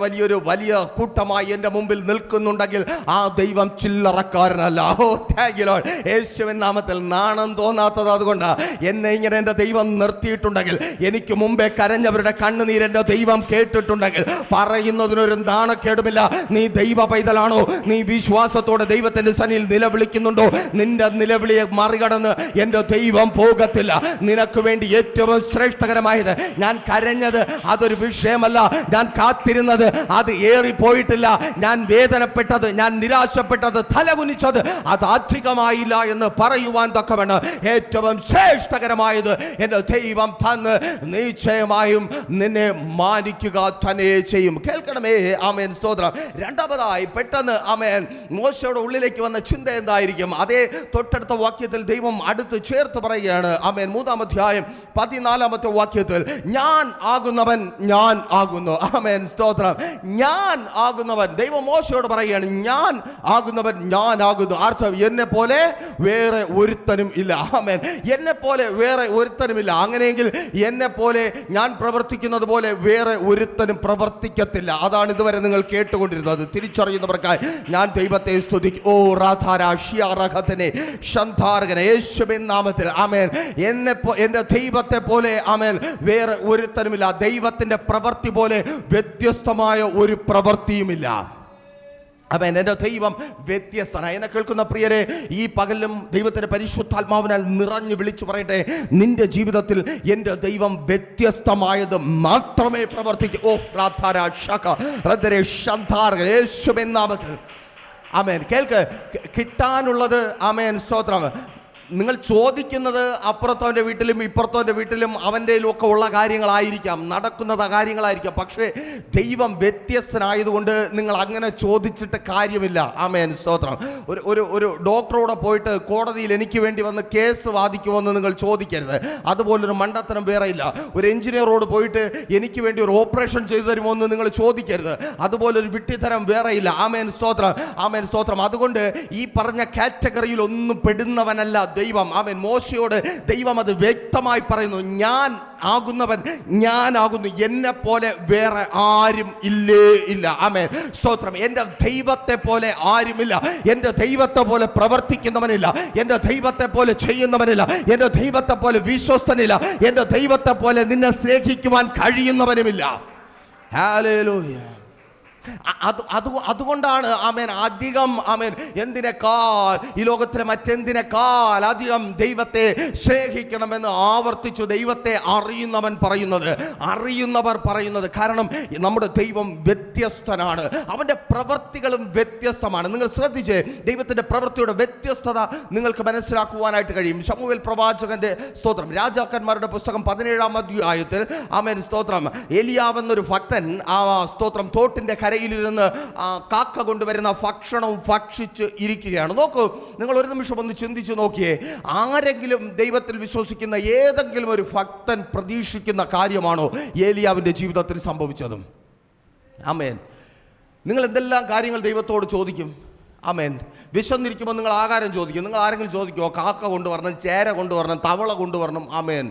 വലിയ കൂട്ടമായി എൻ്റെ മുമ്പിൽ നിൽക്കുന്നുണ്ടെങ്കിൽ ആ ദൈവം ചില്ലറക്കാരനല്ല. ഓ, താങ്ക് യു ലോർഡ്. യേശുവിൻ നാമത്തിൽ നാണം തോന്നാത്തത് അതുകൊണ്ട്. എന്നെ ഇങ്ങനെ എൻ്റെ ദൈവം നിർത്തിയിട്ടുണ്ടെങ്കിൽ, എനിക്ക് മുമ്പേ കരഞ്ഞവരുടെ കണ്ണുനീർ എൻ്റെ ദൈവം കേട്ടിട്ടുണ്ടെങ്കിൽ, പറയുന്നതിനൊരു നാണക്കേടുമില്ല. നീ ദൈവ പൈതലാണോ? നീ വിശ്വാസത്തോടെ ദൈവത്തിന്റെ സന്നിധിയിൽ നിലവിളിക്കുന്നുണ്ടോ? നിന്റെ നിലവിളിയെ മറികടന്ന് എൻ്റെ ദൈവം പോകത്തില്ല. നിനക്ക് വേണ്ടി ഏറ്റവും ശ്രേഷ്ഠകരമായത്, ഞാൻ കരഞ്ഞത് അതൊരു വിഷയമല്ല, ഞാൻ കാത്തിരുന്നത് അത് ഏറിപ്പോയിട്ടില്ല, ഞാൻ വേദനപ്പെട്ടത്, ഞാൻ നിരാശപ്പെട്ടത്, തലകുനിച്ചത് അത് അധികമായില്ല എന്ന് പറയുവാൻ തക്കവണ്ണം ഏറ്റവും ശ്രേഷ്ഠകരമായത് എന്റെ ദൈവം തന്ന് നിശ്ചയമായും നിന്നെ മാനിക്കുക തന്നെ ചെയ്യും. കേൾക്കണമേ, ആമേൻ, സ്തോത്രം. രണ്ടാമതായി പെട്ടെന്ന്, ആമേൻ, മോശയുടെ ഉള്ളിലേക്ക് വന്ന ചിന്ത എന്തായിരിക്കും? അതേ തൊട്ടടുത്ത വാക്യത്തിൽ ദൈവം അടുത്ത് ചേർത്ത് പറയുകയാണ്. ആമേൻ. 3-ാം അധ്യായം 14-ാമത്തെ വാക്യത്തിൽ, ഞാൻ ആകുന്നവൻ ഞാൻ ആകുന്നു. ആമേൻ, സ്തോത്രം. ഞാൻ ആകുന്നവൻ, ദൈവം മോശയോട് പറയുകയാണ്, ഞാൻ ആകുന്നവൻ ഞാൻ ആകുന്നു. അർത്ഥം, എന്നെ പോലെ വേറെ ഒരുത്തനും ഇല്ല. ആമേൻ. എന്നെ പോലെ വേറെ ഒരുത്തനുമില്ല. അങ്ങനെയെങ്കിൽ എന്നെ പോലെ, ഞാൻ പ്രവർത്തിക്കുന്നത് പോലെ വേറെ ഒരുത്തനും പ്രവർത്തിക്കത്തില്ല. അതാണ് ഇതുവരെ നിങ്ങൾ കേട്ടുകൊണ്ടിരുന്നത്. തിരിച്ചറിയുന്നവർക്കായി ഞാൻ ദൈവത്തെ സ്തുതിക്കും. ഓ റാധാരാഷിയാറഹത്തിനെ ശന്താർഗനെ യേശുവിൻ നാമത്തിൽ. ആമേൻ. എന്റെ ദൈവത്തെ പോലെ, ആമേൻ, വേറെ ഒരുത്തനുമില്ല. ദൈവത്തിന്റെ പ്രവൃത്തി പോലെ വ്യത്യസ്തമായ ഒരു പ്രവൃത്തിയുമില്ല. അവൻ എൻ്റെ ദൈവം വ്യത്യസ്തനാണ്. എന്നെ കേൾക്കുന്ന പ്രിയരെ, ഈ പകലും ദൈവത്തിന്റെ പരിശുദ്ധാത്മാവിനാൽ നിറഞ്ഞു വിളിച്ചു പറയട്ടെ, നിന്റെ ജീവിതത്തിൽ എൻ്റെ ദൈവം വ്യത്യസ്തമായത് മാത്രമേ പ്രവർത്തിക്കൂ. ഓ യേശുവിൻ നാമത്തിൽ. ആമേൻ. കേൾക്ക്, കിട്ടാനുള്ളത്, ആമേൻ, സ്തോത്രം. നിങ്ങൾ ചോദിക്കുന്നത് അപ്പുറത്തവൻ്റെ വീട്ടിലും ഇപ്പുറത്തവൻ്റെ വീട്ടിലും അവൻ്റെയിലും ഒക്കെ ഉള്ള കാര്യങ്ങളായിരിക്കാം, നടക്കുന്നത് കാര്യങ്ങളായിരിക്കാം. പക്ഷേ ദൈവം വ്യത്യസ്തനായതുകൊണ്ട് നിങ്ങൾ അങ്ങനെ ചോദിച്ചിട്ട് കാര്യമില്ല. ആമേൻ, സ്തോത്രം. ഒരു ഡോക്ടറോടെ പോയിട്ട് കോടതിയിൽ എനിക്ക് വേണ്ടി വന്ന് കേസ് വാദിക്കുമെന്ന് നിങ്ങൾ ചോദിക്കരുത്. അതുപോലൊരു മണ്ടത്തരം വേറെ ഇല്ല. ഒരു എഞ്ചിനീയറോട് പോയിട്ട് എനിക്ക് വേണ്ടി ഒരു ഓപ്പറേഷൻ ചെയ്തു തരുമോ എന്ന് നിങ്ങൾ ചോദിക്കരുത്. അതുപോലൊരു വിട്ടിത്തരം വേറെ ഇല്ല. ആമേൻ, സ്തോത്രം. ആമേൻ, സ്തോത്രം. അതുകൊണ്ട് ഈ പറഞ്ഞ കാറ്റഗറിയിൽ ഒന്നും പെടുന്നവനല്ല ദൈവം. ആമേൻ. മോശയോട് ദൈവം അത് വ്യക്തമായി പറയുന്നു, ഞാൻ ആകുന്നവൻ ഞാനാകുന്നു, എന്നെ പോലെ വേറെ ആരും ഇല്ലേ ഇല്ല. ആമേൻ, സ്തോത്രം. എൻ്റെ ദൈവത്തെ പോലെ ആരുമില്ല. എൻ്റെ ദൈവത്തെ പോലെ പ്രവർത്തിക്കുന്നവനില്ല, എൻ്റെ ദൈവത്തെ പോലെ ചെയ്യുന്നവനില്ല, എൻ്റെ ദൈവത്തെ പോലെ വിശ്വസ്തനില്ല, എൻ്റെ ദൈവത്തെ പോലെ നിന്നെ സ്നേഹിക്കുവാൻ കഴിയുന്നവനുമില്ല. ഹല്ലേലൂയ. അതുകൊണ്ടാണ് ആമേൻ അധികം ആമേൻ എന്തിനേക്കാൾ ഈ ലോകത്തിലെ മറ്റെന്തിനേക്കാൾ അധികം ദൈവത്തെ സ്നേഹിക്കണമെന്ന് ആവർത്തിച്ചു ദൈവത്തെ അറിയുന്നവർ പറയുന്നത്. കാരണം നമ്മുടെ ദൈവം വ്യത്യസ്തനാണ്, അവൻ്റെ പ്രവൃത്തികളും വ്യത്യസ്തമാണ്. നിങ്ങൾ ശ്രദ്ധിച്ച് ദൈവത്തിൻ്റെ പ്രവൃത്തിയുടെ വ്യത്യസ്തത നിങ്ങൾക്ക് മനസ്സിലാക്കുവാനായിട്ട് കഴിയും. ശമൂവേൽ പ്രവാചകന്റെ സ്തോത്രം, രാജാക്കന്മാരുടെ പുസ്തകം 17-ാം അധ്യായത്തിൽ ആമേൻ സ്തോത്രം, ഏലിയാവെന്നൊരു ഭക്തൻ ആ സ്തോത്രം തോട്ടിൻ്റെ കരയിലിരുന്ന് കാക്ക കൊണ്ടുവരുന്ന ഭക്ഷണവും ഭക്ഷിച്ച് ഇരിക്കുകയാണ്. നോക്കൂ, നിങ്ങൾ ഒരു നിമിഷം ഒന്ന് ചിന്തിച്ചു നോക്കിയേ, ആരെങ്കിലും ദൈവത്തിൽ വിശ്വസിക്കുന്ന ഏതെങ്കിലും ഒരു ഭക്തൻ പ്രതീക്ഷിക്കുന്ന കാര്യമാണോ ഏലിയാവിൻ്റെ ജീവിതത്തിൽ സംഭവിച്ചതും? ആമേൻ. നിങ്ങൾ എന്തെല്ലാം കാര്യങ്ങൾ ദൈവത്തോട് ചോദിക്കും? ആമേൻ. വിശന്നിരിക്കുമ്പോൾ നിങ്ങൾ ആഹാരം ചോദിക്കും. നിങ്ങൾ ആരെങ്കിലും ചോദിക്കുമോ കാക്ക കൊണ്ടുവരണം, ചേര കൊണ്ടുവരണം, തവള കൊണ്ടുവരണം? ആമേൻ.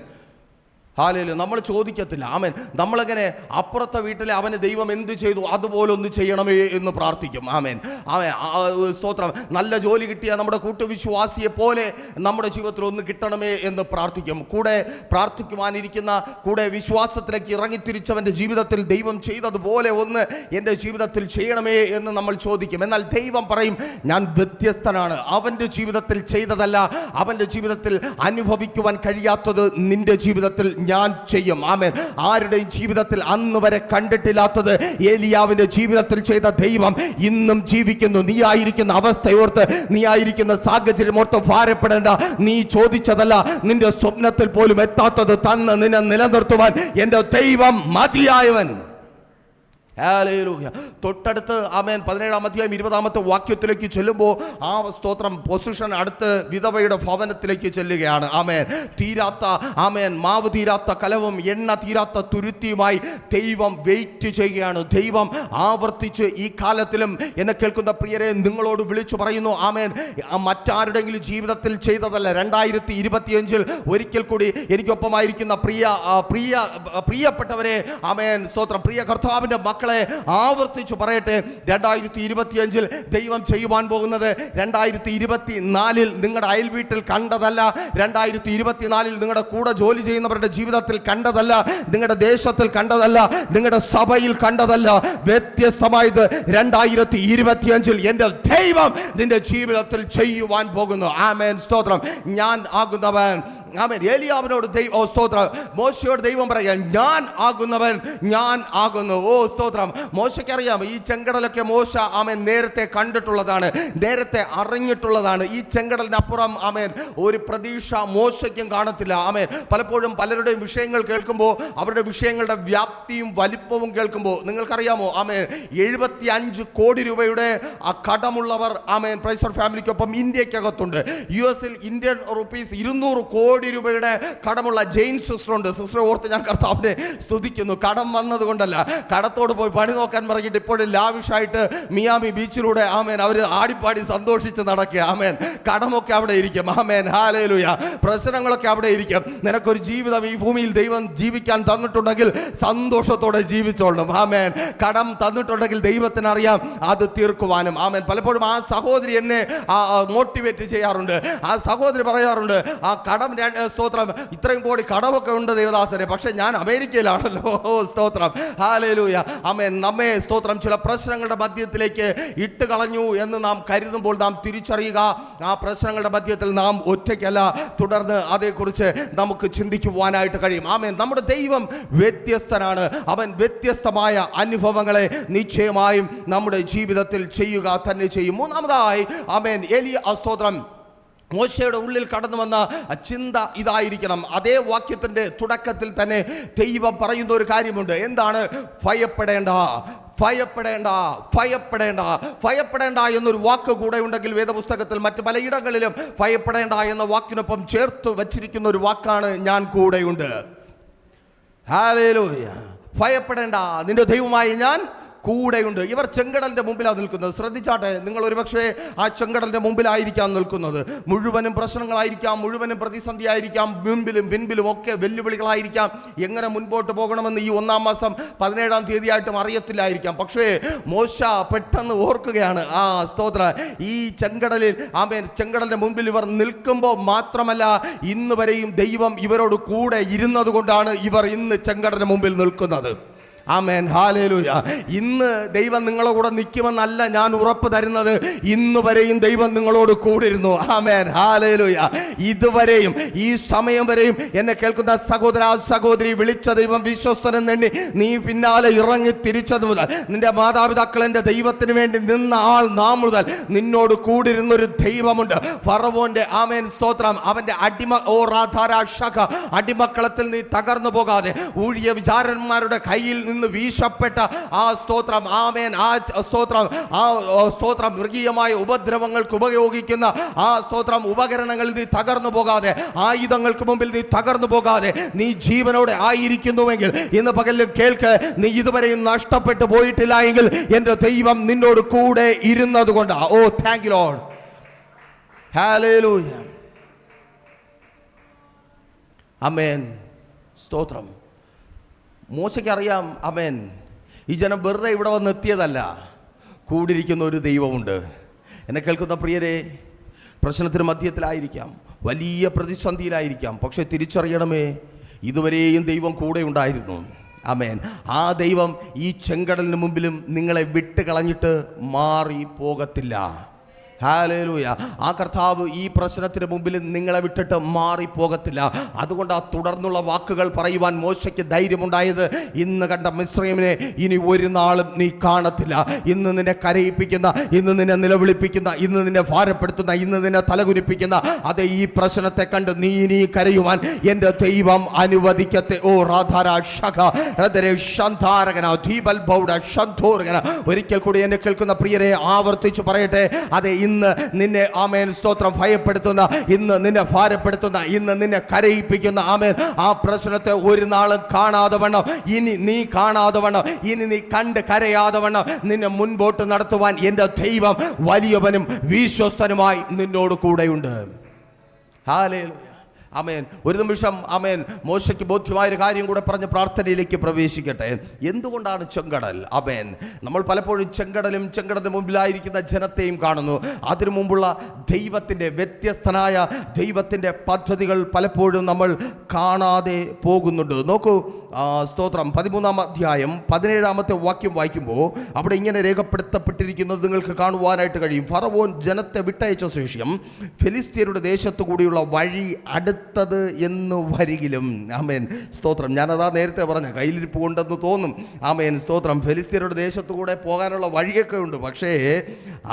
ഹാലേലൂയ. നമ്മൾ ചോദിക്കത്തില്ല. ആമേൻ. നമ്മളെങ്ങനെ അപ്പുറത്തെ വീട്ടിലെ അവന് ദൈവം എന്ത് ചെയ്തു അതുപോലെ ഒന്ന് ചെയ്യണമേ എന്ന് പ്രാർത്ഥിക്കും. ആമേൻ. സ്തോത്രം. നല്ല ജോലി കിട്ടിയ നമ്മുടെ കൂട്ടുവിശ്വാസിയെ പോലെ നമ്മുടെ ജീവിതത്തിൽ ഒന്ന് കിട്ടണമേ എന്ന് പ്രാർത്ഥിക്കും. കൂടെ പ്രാർത്ഥിക്കുവാനിരിക്കുന്ന, കൂടെ വിശ്വാസത്തിലേക്ക് ഇറങ്ങിത്തിരിച്ചവൻ്റെ ജീവിതത്തിൽ ദൈവം ചെയ്തതുപോലെ ഒന്ന് എൻ്റെ ജീവിതത്തിൽ ചെയ്യണമേ എന്ന് നമ്മൾ ചോദിക്കും. എന്നാൽ ദൈവം പറയും, ഞാൻ വ്യത്യസ്തനാണ്, അവൻ്റെ ജീവിതത്തിൽ ചെയ്തതല്ല, അവൻ്റെ ജീവിതത്തിൽ അനുഭവിക്കുവാൻ കഴിയാത്തത് നിന്റെ ജീവിതത്തിൽ ഞാൻ ചെയ്യും. ആമേൻ. ആരുടെയും ജീവിതത്തിൽ അന്ന് വരെ കണ്ടിട്ടില്ലാത്തത് ഏലിയാവിന്റെ ജീവിതത്തിൽ ചെയ്ത ദൈവം ഇന്നും ജീവിക്കുന്നു. നീ ആയിരിക്കുന്ന അവസ്ഥയോർത്ത്, നീ ആയിരിക്കുന്ന സാഹചര്യം ഓർത്ത് ഭാരപ്പെടേണ്ട. നീ ചോദിച്ചതല്ല, നിന്റെ സ്വപ്നത്തിൽ പോലും എത്താത്തത് തന്ന് നിന്നെ നിലനിർത്തുവാൻ എൻ്റെ ദൈവം മതിയായവൻ. തൊട്ടടുത്ത് ആമേൻ 17-ാം അധ്യായം 20-ാമത്തെ വാക്യത്തിലേക്ക് ചെല്ലുമ്പോൾ ആ സ്തോത്രം പൊസിഷൻ അടുത്ത് വിധവയുടെ ഭവനത്തിലേക്ക് ചെല്ലുകയാണ്. ആമേൻ. തീരാത്ത ആമേൻ മാവ് തീരാത്ത കലവും എണ്ണ തീരാത്ത തുരുത്തിയുമായി ദൈവം വെയിറ്റ് ചെയ്യുകയാണ്. ദൈവം ആവർത്തിച്ച് ഈ കാലത്തിലും എന്നെ കേൾക്കുന്ന പ്രിയരെ നിങ്ങളോട് വിളിച്ചു പറയുന്നു. ആമേൻ. മറ്റാരുടെങ്കിലും ജീവിതത്തിൽ ചെയ്തതല്ല. 2025 ഒരിക്കൽ കൂടി എനിക്കൊപ്പമായിരിക്കുന്ന പ്രിയപ്പെട്ടവരെ, ആമേൻ സ്തോത്രം, പ്രിയ കർത്താവിൻ്റെ മക്കളെ ആവർത്തിച്ചു പറയട്ടെ, 2025 ദൈവം ചെയ്യുവാൻ പോകുന്നത് 2024 നിങ്ങളുടെ അയൽ വീട്ടിൽ കണ്ടതല്ല, 2024 നിങ്ങളുടെ കൂടെ ജോലി ചെയ്യുന്നവരുടെ ജീവിതത്തിൽ കണ്ടതല്ല, നിങ്ങളുടെ ദേശത്തിൽ കണ്ടതല്ല, നിങ്ങളുടെ സഭയിൽ കണ്ടതല്ല. വ്യത്യസ്തമായത് 2025 എൻ്റെ ദൈവം നിന്റെ ജീവിതത്തിൽ ചെയ്യുവാൻ പോകുന്നു. ആമേൻ സ്തോത്രം. ഞാൻ ആകുന്നവൻ. ആമേൻ. ഏലിയാവിനോട് സ്തോത്രം, മോശയോട് ദൈവം പറയാം, ഞാൻ ആകുന്നവൻ, ഞാൻ ആകുന്നു. സ്തോത്രം. മോശയ്ക്കറിയാം ഈ ചെങ്കടലൊക്കെ മോശ ആമേൻ നേരത്തെ കണ്ടിട്ടുള്ളതാണ്, നേരത്തെ അറിഞ്ഞിട്ടുള്ളതാണ്. ഈ ചെങ്കടലിനപ്പുറം ആമേൻ ഒരു പ്രതീക്ഷ മോശയ്ക്കും കാണത്തില്ല. ആമേൻ. പലപ്പോഴും പലരുടെയും വിഷയങ്ങൾ കേൾക്കുമ്പോൾ, അവരുടെ വിഷയങ്ങളുടെ വ്യാപ്തിയും വലിപ്പവും കേൾക്കുമ്പോൾ നിങ്ങൾക്കറിയാമോ ആമേൻ 75 കോടി രൂപയുടെ കടമുള്ളവർ ആമേൻ പ്രൈസർ ഫാമിലിക്കൊപ്പം ഇന്ത്യക്കകത്തുണ്ട്. US-ൽ ഇന്ത്യൻ റുപ്പീസ് 200 കോടി രൂപയുടെ കടമുള്ള ജെയിൻ സിസ്റ്റർ ഉണ്ട്. സിസ്റ്റർ ഓർത്ത് ഞാൻ കർത്താവിനെ സ്തുതിക്കുന്നു. കടം വന്നത് കൊണ്ടല്ല, കടത്തോട് പോയി പണി നോക്കാൻ പറഞ്ഞിട്ട് ഇപ്പോഴും ലാവിഷായിട്ട് മിയാമി ബീച്ചിലൂടെ ആമേൻ അവർ ആടിപ്പാടി സന്തോഷിച്ച് നടക്കുക. ആമേൻ. കടമൊക്കെ അവിടെ ഇരിക്കും. ആമേൻ. ഹല്ലേലൂയ. പ്രശ്നങ്ങളൊക്കെ അവിടെ ഇരിക്കും. നിനക്കൊരു ജീവിതം ഈ ഭൂമിയിൽ ദൈവം ജീവിക്കാൻ തന്നിട്ടുണ്ടെങ്കിൽ സന്തോഷത്തോടെ ജീവിച്ചോളണം. ആമേൻ. കടം തന്നിട്ടുണ്ടെങ്കിൽ ദൈവത്തിന് അറിയാം അത് തീർക്കുവാനും. ആമേൻ. പലപ്പോഴും ആ സഹോദരി എന്നെ മോട്ടിവേറ്റ് ചെയ്യാറുണ്ട്. ആ സഹോദരി പറയാറുണ്ട്, ആ കടം സ്തോത്രം ഇത്രയും കോടി കടമൊക്കെ ഉണ്ട് ദേവദാസനെ, പക്ഷെ ഞാൻ അമേരിക്കയിലാണല്ലോ. സ്തോത്രം. ഹല്ലേലൂയ. ആമേൻ. നമ്മെ സ്തോത്രം ചില പ്രശ്നങ്ങളുടെ മധ്യത്തിലേക്ക് ഇട്ട് കളഞ്ഞു എന്ന് നാം കരുതുമ്പോൾ നാം തിരിച്ചറിയുക, ആ പ്രശ്നങ്ങളുടെ മധ്യത്തിൽ നാം ഒറ്റയ്ക്കല്ല. തുടർന്ന് അതേക്കുറിച്ച് നമുക്ക് ചിന്തിക്കുവാനായിട്ട് കഴിയും. ആമേൻ. നമ്മുടെ ദൈവം വ്യത്യസ്തനാണ്. അവൻ വ്യത്യസ്തമായ അനുഭവങ്ങളെ നിശ്ചയമായും നമ്മുടെ ജീവിതത്തിൽ ചെയ്യുക തന്നെ ചെയ്യും. മൂന്നാമതായി ആമേൻ സ്തോത്രം മോശയുടെ ഉള്ളിൽ കടന്നു വന്ന ചിന്ത ഇതായിരിക്കണം. അതേ വാക്യത്തിൻ്റെ തുടക്കത്തിൽ തന്നെ ദൈവം പറയുന്ന ഒരു കാര്യമുണ്ട്. എന്താണ്? ഭയപ്പെടേണ്ട, ഭയപ്പെടേണ്ട, ഭയപ്പെടേണ്ട. ഭയപ്പെടേണ്ട എന്നൊരു വാക്ക് കൂടെ ഉണ്ടെങ്കിൽ വേദപുസ്തകത്തിൽ മറ്റ് പലയിടങ്ങളിലും ഭയപ്പെടേണ്ട എന്ന വാക്കിനൊപ്പം ചേർത്ത് വച്ചിരിക്കുന്ന ഒരു വാക്കാണ് ഞാൻ കൂടെയുണ്ട്. ഹല്ലേലൂയ. ഭയപ്പെടേണ്ട, നിന്റെ ദൈവമായി ഞാൻ കൂടെയുണ്ട്. ഇവർ ചെങ്കടലിന്റെ മുമ്പിലാണ് നിൽക്കുന്നത്. ശ്രദ്ധിച്ചാട്ടെ, നിങ്ങൾ ഒരുപക്ഷെ ആ ചെങ്കടലിന്റെ മുമ്പിലായിരിക്കാം നിൽക്കുന്നത്. മുഴുവനും പ്രശ്നങ്ങളായിരിക്കാം, മുഴുവനും പ്രതിസന്ധി ആയിരിക്കാം, മുൻപിലും പിൻപിലും ഒക്കെ വെല്ലുവിളികളായിരിക്കാം. എങ്ങനെ മുൻപോട്ട് പോകണമെന്ന് ഈ 1-ാം മാസം 17-ാം തീയതിയായിട്ടും അറിയത്തില്ലായിരിക്കാം. പക്ഷേ മോശ പെട്ടെന്ന് ഓർക്കുകയാണ്, സ്തോത്ര, ഈ ചെങ്കടലിൽ ആമേൻ ചെങ്കടലിന്റെ മുൻപിൽ ഇവർ നിൽക്കുമ്പോൾ മാത്രമല്ല, ഇന്ന് വരെയും ദൈവം ഇവരോട് കൂടെ ഇരുന്നത് കൊണ്ടാണ് ഇവർ ഇന്ന് ചെങ്കടലിന് മുമ്പിൽ നിൽക്കുന്നത്. ആമേൻ, ഹല്ലേലൂയ. ഇന്ന് ദൈവം നിങ്ങളുടെ കൂടെ നിൽക്കുമെന്നല്ല ഞാൻ ഉറപ്പ് തരുന്നത്, ഇന്ന് വരെയും ദൈവം നിങ്ങളോട് കൂടിരുന്നു. ആമേൻ, ഹല്ലേലൂയ. ഇതുവരെയും ഈ സമയം വരെയും എന്നെ കേൾക്കുന്ന സഹോദര സഹോദരി, വിളിച്ച ദൈവം വിശ്വസ്തനെന്ന് നീ പിന്നാലെ ഇറങ്ങി തിരിച്ചത് മുതൽ, നിന്റെ മാതാപിതാക്കൾ എൻ്റെ ദൈവത്തിന് വേണ്ടി നിന്ന ആൾ നാം മുതൽ നിന്നോട് കൂടിരുന്നൊരു ദൈവമുണ്ട്. ഫറവോന്റെ ആമേൻ സ്തോത്രം, അവന്റെ അടിമക്കളത്തിൽ നീ തകർന്നു പോകാതെ, ഊഴിയ വിചാരന്മാരുടെ കയ്യിൽ നിന്ന് വീശപ്പെട്ട ആ സ്തോത്രം, ആമേൻ, ആ സ്തോത്രം, ആ സ്തോത്രം, മൃഗീയമായ ഉപദ്രവങ്ങൾക്ക് ഉപയോഗിക്കുന്ന ആ സ്തോത്രം ഉപകരണങ്ങളിൽ നീ തകർന്നു പോകാതെ, ആയുധങ്ങൾക്ക് മുമ്പിൽ നീ തകർന്നു പോകാതെ, നീ ജീവനോടെ ആയിരിക്കുന്നുവെങ്കിൽ ഇന്ന് പകലിൽ കേൾക്ക്, നീ ഇതുവരെയും നഷ്ടപ്പെട്ടു പോയിട്ടില്ല എങ്കിൽ എൻ്റെ ദൈവം നിന്നോട് കൂടെ ഇരുന്നത് കൊണ്ട്. ഓ താങ്ക് യു ലോർഡ്, ഹല്ലേലൂയ, ആമേൻ, സ്തോത്രം. മോശയ്ക്ക് അറിയാം, ആമേൻ, ഈ ജനം വെറുതെ ഇവിടെ വന്ന് എത്തിയതല്ല, കൂടിയിരിക്കുന്ന ഒരു ദൈവമുണ്ട്. എന്നെ കേൾക്കുന്ന പ്രിയരെ, പ്രശ്നത്തിന് മധ്യത്തിലായിരിക്കാം, വലിയ പ്രതിസന്ധിയിലായിരിക്കാം, പക്ഷെ തിരിച്ചറിയണമേ, ഇതുവരെയും ദൈവം കൂടെ ഉണ്ടായിരുന്നു. ആമേൻ. ആ ദൈവം ഈ ചെങ്കടലിന് മുമ്പിലും നിങ്ങളെ വിട്ട് കളഞ്ഞിട്ട് മാറി പോകത്തില്ല. ഹല്ലേലൂയ. ആ കർത്താവ് ഈ പ്രശ്നത്തിന് മുമ്പിൽ നിങ്ങളെ വിട്ടിട്ട് മാറിപ്പോകത്തില്ല. അതുകൊണ്ട് ആ തുടർന്നുള്ള വാക്കുകൾ പറയുവാൻ മോശയ്ക്ക് ധൈര്യമുണ്ടായത്, ഇന്ന് കണ്ട മിസ്രയീമിനെ ഇനി ഒരു നാളും നീ കാണത്തില്ല. ഇന്ന് നിന്നെ കരയിപ്പിക്കുന്ന, ഇന്ന് നിന്നെ നിലവിളിപ്പിക്കുന്ന, ഇന്ന് നിന്നെ ഭാരപ്പെടുത്തുന്ന, ഇന്ന് നിന്നെ തലകുനിപ്പിക്കുന്ന അതേ ഈ പ്രശ്നത്തെ കണ്ട് നീ ഇനി കരയുവാൻ എൻ്റെ ദൈവം അനുവദിക്കത്തെ. ഓ രാധാര ശഖ ശാന്താരകന ദീപൽ ബൗഡ ശാന്തോരകന. ഒരിക്കൽ കൂടി എന്നെ കേൾക്കുന്ന പ്രിയരെ ആവർത്തിച്ച് പറയട്ടെ, അതെ, ഇന്ന് നിന്നെ ആമേൻ സ്തോത്രം ഭയപ്പെടുത്തുന്ന, ഇന്ന് നിന്നെ ഭാരപ്പെടുത്തുന്ന, ഇന്ന് നിന്നെ കരയിപ്പിക്കുന്ന ആമേൻ ആ പ്രശ്നത്തെ ഒരു നാളും കാണാതെ വണ്ണം, ഇനി നീ കാണാതെ വണ്ണം, ഇനി നീ കണ്ട് കരയാതെ വണ്ണം നിന്നെ മുൻപോട്ട് നടത്തുവാൻ എൻ്റെ ദൈവം വലിയവനും വിശ്വസ്തനുമായി നിന്നോട് കൂടെയുണ്ട്. ഹല്ലേലൂയ, ആമേൻ. ഒരു നിമിഷം ആമേൻ മോശയ്ക്ക് ബോധ്യമായൊരു കാര്യം കൂടെ പറഞ്ഞ് പ്രാർത്ഥനയിലേക്ക് പ്രവേശിക്കട്ടെ. എന്തുകൊണ്ടാണ് ചെങ്കടൽ? ആമേൻ. നമ്മൾ പലപ്പോഴും ചെങ്കടലും ചെങ്കടലിന് മുമ്പിലായിരിക്കുന്ന ജനത്തെയും കാണുന്നു. അതിനു മുമ്പുള്ള ദൈവത്തിൻ്റെ വ്യത്യസ്തനായ ദൈവത്തിൻ്റെ പദ്ധതികൾ പലപ്പോഴും നമ്മൾ കാണാതെ പോകുന്നുണ്ട്. നോക്കൂ, സ്തോത്രം, 13-ാം അധ്യായം 17-ാമത്തെ വാക്യം വായിക്കുമ്പോൾ അവിടെ ഇങ്ങനെ രേഖപ്പെടുത്തപ്പെട്ടിരിക്കുന്നത് നിങ്ങൾക്ക് കാണുവാനായിട്ട് കഴിയും. ഫറവോൻ ജനത്തെ വിട്ടയച്ച ശേഷം ഫെലിസ്ത്യരുടെ ദേശത്തു കൂടിയുള്ള വഴി അടുത്തത് എന്ന് വരികിലും. ആമേൻ, സ്തോത്രം. ഞാനതാ നേരത്തെ പറഞ്ഞ കയ്യിലിരിപ്പ് കൊണ്ടെന്ന് തോന്നും. ആമേൻ, സ്തോത്രം. ഫെലിസ്ത്യരുടെ ദേശത്തു കൂടെ പോകാനുള്ള വഴിയൊക്കെ ഉണ്ട്, പക്ഷേ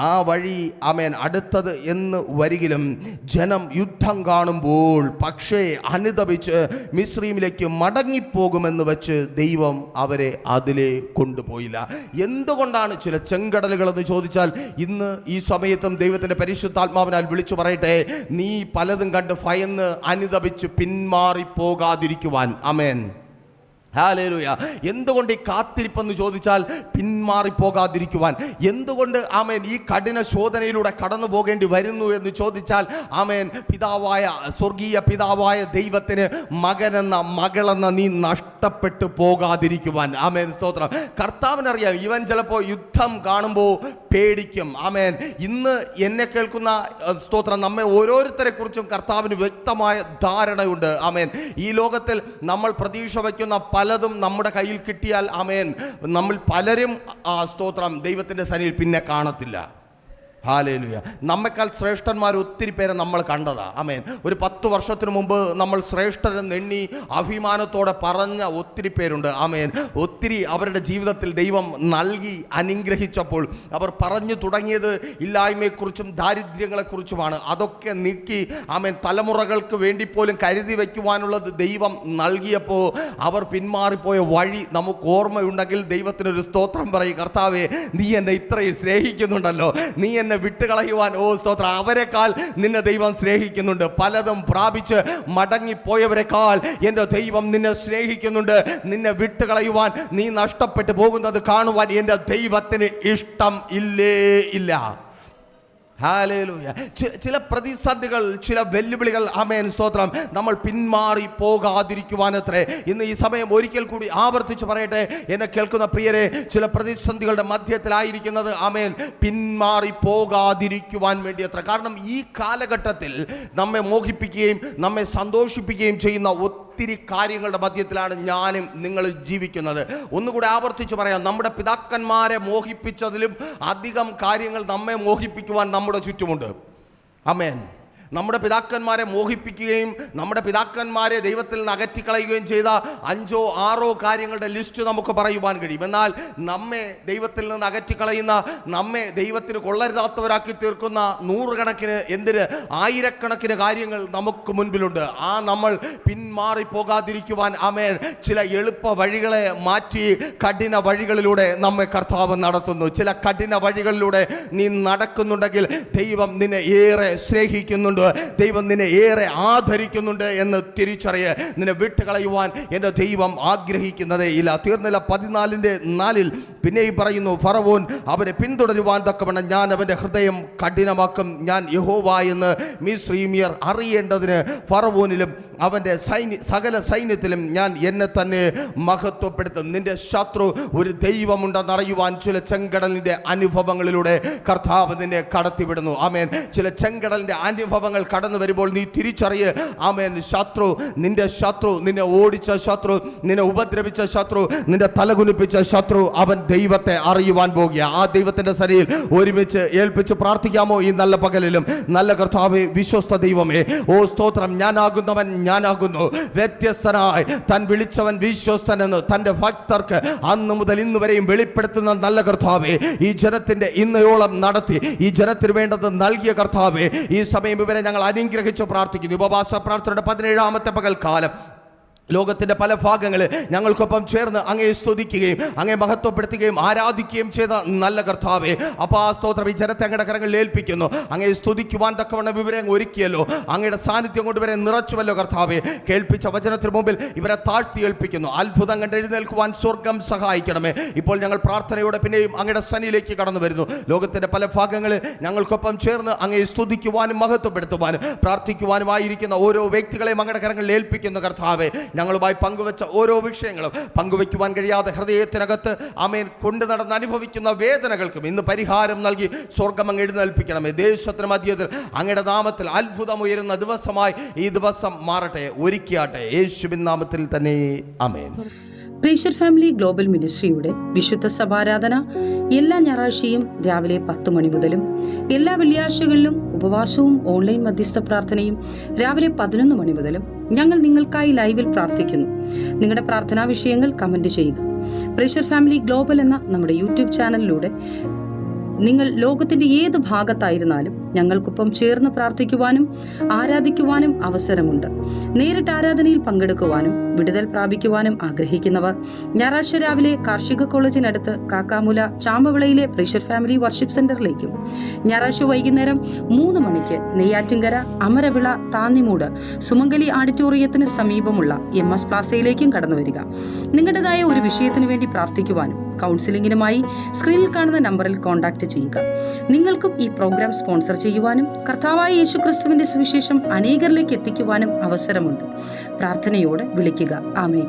ആ വഴി ആമേൻ അടുത്തത് എന്ന് വരികിലും ജനം യുദ്ധം കാണുമ്പോൾ പക്ഷേ അനുതപിച്ച് മിസ്രയീമിലേക്ക് മടങ്ങിപ്പോകും എന്ന് വെച്ച് ദൈവം അവരെ അതിലെ കൊണ്ടുപോയില്ല. എന്തുകൊണ്ടാണ് ചില ചെങ്കടലുകൾ എന്ന് ചോദിച്ചാൽ, ഇന്ന് ഈ സമയത്തും ദൈവത്തിൻ്റെ പരിശുദ്ധാത്മാവിനാൽ വിളിച്ചു പറയട്ടെ, നീ പലതും കണ്ട് ഭയന്ന് അനുതപിച്ച് പിന്മാറിപ്പോകാതിരിക്കുവാൻ. ആമേൻ, ഹല്ലേലൂയ. എന്തുകൊണ്ട് ഈ കാത്തിരിപ്പെന്ന് ചോദിച്ചാൽ പിന്മാറിപ്പോകാതിരിക്കുവാൻ. എന്തുകൊണ്ട് ആമേൻ ഈ കഠിന ശോധനയിലൂടെ കടന്നു പോകേണ്ടി വരുന്നു എന്ന് ചോദിച്ചാൽ, ആമേൻ, പിതാവായ സ്വർഗീയ പിതാവായ ദൈവത്തിന് മകനെന്ന മകളെന്ന നീ നഷ്ടപ്പെട്ടു പോകാതിരിക്കുവാൻ. ആമേൻ, സ്തോത്രം. കർത്താവിനറിയാം, ഇവൻ ചിലപ്പോൾ യുദ്ധം കാണുമ്പോൾ പേടിക്കും. ആമേൻ. ഇന്ന് എന്നെ കേൾക്കുന്ന സ്തോത്രം, നമ്മെ ഓരോരുത്തരെ കുറിച്ചും കർത്താവിന് വ്യക്തമായ ധാരണയുണ്ട്. ആമേൻ. ഈ ലോകത്തിൽ നമ്മൾ പ്രതീക്ഷ വയ്ക്കുന്ന പലതും നമ്മുടെ കയ്യിൽ കിട്ടിയാൽ ആമേൻ, നമ്മൾ പലരും സ്തോത്രം ദൈവത്തിൻ്റെ സന്നിധിയിൽ പിന്നെ കാണത്തില്ല. ഹല്ലേലൂയ. നമ്മെക്കാൾ ശ്രേഷ്ഠന്മാർ ഒത്തിരി പേരെ നമ്മൾ കണ്ടതാ. ആമേൻ. ഒരു 10 വർഷത്തിന് മുമ്പ് നമ്മൾ ശ്രേഷ്ഠരെന്ന് എണ്ണി അഭിമാനത്തോടെ പറഞ്ഞ ഒത്തിരി പേരുണ്ട്. ആമേൻ. ഒത്തിരി അവരുടെ ജീവിതത്തിൽ ദൈവം നൽകി അനുഗ്രഹിച്ചപ്പോൾ അവർ പറഞ്ഞു തുടങ്ങിയത് ഇല്ലായ്മയെക്കുറിച്ചും ദാരിദ്ര്യങ്ങളെക്കുറിച്ചുമാണ്. അതൊക്കെ നീക്കി ആമേൻ തലമുറകൾക്ക് വേണ്ടി പോലും കരുതി വയ്ക്കുവാനുള്ളത് ദൈവം നൽകിയപ്പോൾ അവർ പിന്മാറിപ്പോയ വഴി നമുക്ക് ഓർമ്മയുണ്ടെങ്കിൽ ദൈവത്തിനൊരു സ്തോത്രം പറയും. കർത്താവേ, നീ എന്നെ ഇത്രയും സ്നേഹിക്കുന്നുണ്ടല്ലോ, നീ എന്നെ വിട്ടുകളയുവാൻ, ഓ സ്തോത്രം, അവരെക്കാൾ നിന്നെ ദൈവം സ്നേഹിക്കുന്നുണ്ട്. പലതും പ്രാപിച്ച് മടങ്ങിപ്പോയവരെക്കാൾ എൻ്റെ ദൈവം നിന്നെ സ്നേഹിക്കുന്നുണ്ട്. നിന്നെ വിട്ടുകളയുവാൻ, നീ നഷ്ടപ്പെട്ടു പോകുന്നത് കാണുവാൻ എൻ്റെ ദൈവത്തിന് ഇഷ്ടം ഇല്ലേ ഇല്ല. ഹല്ലേലൂയ. ചില പ്രതിസന്ധികൾ, ചില വെല്ലുവിളികൾ, ആമേൻ, സ്തോത്രം, നമ്മൾ പിന്മാറി പോകാതിരിക്കുവാനത്രേ ഇന്ന് ഈ സമയം ഒരിക്കൽ കൂടി ആവർത്തിച്ച് പറയട്ടെ, എന്നെ കേൾക്കുന്ന പ്രിയരെ, ചില പ്രതിസന്ധികളുടെ മധ്യത്തിലായിരിക്കുന്നത് ആമേൻ പിന്മാറി പോകാതിരിക്കുവാൻ വേണ്ടി അത്ര. കാരണം ഈ കാലഘട്ടത്തിൽ നമ്മെ മോഹിപ്പിക്കുകയും നമ്മെ സന്തോഷിപ്പിക്കുകയും ചെയ്യുന്ന ഒത്തിരി കാര്യങ്ങളുടെ മധ്യത്തിലാണ് ഞാനും നിങ്ങളും ജീവിക്കുന്നത്. ഒന്നുകൂടെ ആവർത്തിച്ച് പറയാം, നമ്മുടെ പിതാക്കന്മാരെ മോഹിപ്പിച്ചതിലും അധികം കാര്യങ്ങൾ നമ്മെ മോഹിപ്പിക്കുവാൻ നമ്മുടെ ചുറ്റുമുണ്ട്. ആമേൻ. നമ്മുടെ പിതാക്കന്മാരെ മോഹിപ്പിക്കുകയും നമ്മുടെ പിതാക്കന്മാരെ ദൈവത്തിൽ നിന്ന് അകറ്റിക്കളയുകയും ചെയ്ത 5 or 6 കാര്യങ്ങളുടെ ലിസ്റ്റ് നമുക്ക് പറയുവാൻ കഴിയും. എന്നാൽ നമ്മെ ദൈവത്തിൽ നിന്ന് അകറ്റിക്കളയുന്ന, നമ്മെ ദൈവത്തിന് കൊള്ളരുതാത്തവരാക്കി തീർക്കുന്ന നൂറുകണക്കിന്, എന്തിന് ആയിരക്കണക്കിന് കാര്യങ്ങൾ നമുക്ക് മുൻപിലുണ്ട്. നമ്മൾ പിന്മാറിപ്പോകാതിരിക്കുവാൻ ആമേൻ ചില എളുപ്പ വഴികളെ മാറ്റി കഠിന വഴികളിലൂടെ നമ്മെ കർത്താവ് നടത്തുന്നു. ചില കഠിന വഴികളിലൂടെ നീ നടക്കുന്നുണ്ടെങ്കിൽ ദൈവം നിന്നെ ഏറെ സ്നേഹിക്കുന്നുണ്ട്, ദൈവം നിന്നെ ഏറെ ആദരിക്കുന്നുണ്ട് എന്ന് തിരിച്ചറിയ. നിന്നെ വിട്ടുകളയുവാൻ എൻ്റെ ദൈവം ആഗ്രഹിക്കുന്നതേ ഇല്ല. തീർന്നില്ല. 14:4 പിന്നെയും പറയുന്നു, ഫറവോൻ അവനെ പിന്തുടരുവാൻ തക്കവണ്ണം ഞാൻ അവൻ്റെ ഹൃദയം കഠിനമാക്കും. ഞാൻ യഹോവ എന്ന് മിസ്രയീമ്യർ അറിയേണ്ടതിന് ഫറവോനിലും അവൻ്റെ സകല സൈന്യത്തിലും ഞാൻ എന്നെ തന്നെ മഹത്വപ്പെടുത്തും. നിന്റെ ശത്രു ഒരു ദൈവമുണ്ടെന്നറിയുവാൻ ചില ചെങ്കടലിൻ്റെ അനുഭവങ്ങളിലൂടെ കർത്താവ് നിന്നെ കടത്തിവിടുന്നു. ആമേൻ. ചില ചെങ്കടലിൻ്റെ അനുഭവങ്ങൾ കടന്നു വരുമ്പോൾ നീ തിരിച്ചറിയ്. ആമേൻ. നിന്റെ ശത്രു, നിന്നെ ഓടിച്ച ശത്രു, നിന്നെ ഉപദ്രവിച്ച ശത്രു, നിന്റെ തലകുനിപ്പിച്ച ശത്രു, അവൻ ദൈവത്തെ അറിയുവാൻ പോകുക. ആ ദൈവത്തിന്റെ സരിയിൽ ഒരുമിച്ച് ഏൽപ്പിച്ച് പ്രാർത്ഥിക്കാമോ ഈ നല്ല പകലിലും? നല്ല കർത്താവേ, വിശ്വസ്ത ദൈവമേ, ഓ സ്തോത്രം. ഞാനാകുന്നവൻ ഞാനാകുന്നു, വ്യത്യസ്തനായി താൻ വിളിച്ചവൻ വിശ്വസ്തനെന്ന് തൻ്റെ ഭക്തർക്ക് അന്ന് മുതൽ ഇന്ന് വരെയും വെളിപ്പെടുത്തുന്ന നല്ല കർത്താവേ, ഈ ജനത്തിന്റെ ഇന്നയോളം നടത്തി ഈ ജനത്തിന് വേണ്ടത് നൽകിയ കർത്താവേ, ഈ സമയം ഇവരെ ഞങ്ങൾ അനുഗ്രഹിച്ചു പ്രാർത്ഥിക്കുന്നു. ഉപവാസ പ്രാർത്ഥനയുടെ 17ാമത്തെ പകൽക്കാലം ലോകത്തിൻ്റെ പല ഭാഗങ്ങളിൽ ഞങ്ങൾക്കൊപ്പം ചേർന്ന് അങ്ങയെ സ്തുതിക്കുകയും അങ്ങയെ മഹത്വപ്പെടുത്തുകയും ആരാധിക്കുകയും ചെയ്ത നല്ല കർത്താവേ, അപ്പോൾ ആ സ്തോത്രം ഈ ജനത്തെ അങ്ങയുടെ കരങ്ങളിൽ ഏൽപ്പിക്കുന്നു. അങ്ങയെ സ്തുതിക്കുവാൻ തക്കവണ്ണം ഇവരെ അങ്ങ് ഒരുക്കിയല്ലോ, അങ്ങയുടെ സാന്നിധ്യം കൊണ്ട് ഇവരെ നിറച്ചുവല്ലോ കർത്താവേ. കേൾപ്പിച്ച വചനത്തിന് മുമ്പിൽ ഇവരെ താഴ്ത്തി ഏൽപ്പിക്കുന്നു. അത്ഭുതം കണ്ട് എഴുന്നേൽക്കുവാൻ സ്വർഗം സഹായിക്കണമേ. ഇപ്പോൾ ഞങ്ങൾ പ്രാർത്ഥനയോടെ പിന്നെയും അങ്ങയുടെ സന്നിധിയിലേക്ക് കടന്നു വരുന്നു. ലോകത്തിൻ്റെ പല ഭാഗങ്ങളിൽ ഞങ്ങൾക്കൊപ്പം ചേർന്ന് അങ്ങയെ സ്തുതിക്കുവാനും മഹത്വപ്പെടുത്തുവാനും പ്രാർത്ഥിക്കുവാനുമായിരിക്കുന്ന ഓരോ വ്യക്തികളെയും അങ്ങയുടെ കരങ്ങളിൽ ഏൽപ്പിക്കുന്നു കർത്താവേ. ഞങ്ങളുമായി പങ്കുവെച്ച ഓരോ വിഷയങ്ങളും പങ്കുവയ്ക്കുവാൻ കഴിയാതെ ഹൃദയത്തിനകത്ത് ആമേൻ കൊണ്ടു നടന്ന് അനുഭവിക്കുന്ന വേദനകൾക്കും ഇന്ന് പരിഹാരം നൽകി സ്വർഗം അങ്ങ് എഴുന്നേൽപ്പിക്കണമേ. ദേശത്തിന് മധ്യത്തിൽ അങ്ങയുടെ നാമത്തിൽ അത്ഭുതം ഉയരുന്ന ദിവസമായി ഈ ദിവസം മാറട്ടെ, ഒരുക്കിയാട്ടെ. യേശുവിൻ നാമത്തിൽ തന്നെ ആമേൻ. പ്രീഷർ ഫാമിലി ഗ്ലോബൽ മിനിസ്ട്രിയുടെ വിശുദ്ധ സഭാരാധന എല്ലാ ഞായറാഴ്ചയും രാവിലെ 10 മണി മുതലും എല്ലാ വെള്ളിയാഴ്ചകളിലും ഉപവാസവും ഓൺലൈൻ മധ്യസ്ഥ പ്രാർത്ഥനയും രാവിലെ 11 മണി മുതലും ഞങ്ങൾ നിങ്ങൾക്കായി ലൈവിൽ പ്രാർത്ഥിക്കുന്നു. നിങ്ങളുടെ പ്രാർത്ഥനാ വിഷയങ്ങൾ കമന്റ് ചെയ്യുക. പ്രീഷർ ഫാമിലി ഗ്ലോബൽ എന്ന നമ്മുടെ യൂട്യൂബ് ചാനലിലൂടെ നിങ്ങൾ ലോകത്തിന്റെ ഏത് ഭാഗത്തായിരുന്നാലും ഞങ്ങൾക്കൊപ്പം ചേർന്ന് പ്രാർത്ഥിക്കുവാനും ആരാധിക്കുവാനും അവസരമുണ്ട്. നേരിട്ട് ആരാധനയിൽ പങ്കെടുക്കുവാനും വിടുതൽ പ്രാപിക്കുവാനും ആഗ്രഹിക്കുന്നവർ ഞായറാഴ്ച രാവിലെ കാർഷിക കോളേജിനടുത്ത് കാക്കാമുല ചാമ്പവിളയിലെ പ്രീഷർ ഫാമിലി വർഷിപ്പ് സെന്ററിലേക്കും ഞായറാഴ്ച വൈകുന്നേരം 3 മണിക്ക് നെയ്യാറ്റിൻകര അമരവിള താന്നിമൂട് സുമംഗലി ഓഡിറ്റോറിയത്തിന് സമീപമുള്ള MS പ്ലാസയിലേക്കും കടന്നു വരിക. നിങ്ങളുടേതായ ഒരു വിഷയത്തിന് വേണ്ടി പ്രാർത്ഥിക്കുവാനും കൗൺസിലിംഗിനുമായി സ്ക്രീനിൽ കാണുന്ന നമ്പറിൽ കോൺടാക്ട് ചെയ്യുക. നിങ്ങൾക്കും ഈ പ്രോഗ്രാം സ്പോൺസർ ചെയ്യുവാനും കർത്താവായ യേശുക്രിസ്തുവിന്റെ സുവിശേഷം അനേകരിലേക്ക് എത്തിക്കുവാനും അവസരമുണ്ട്. പ്രാർത്ഥനയോടെ വിളിക്കുക. ആമേൻ.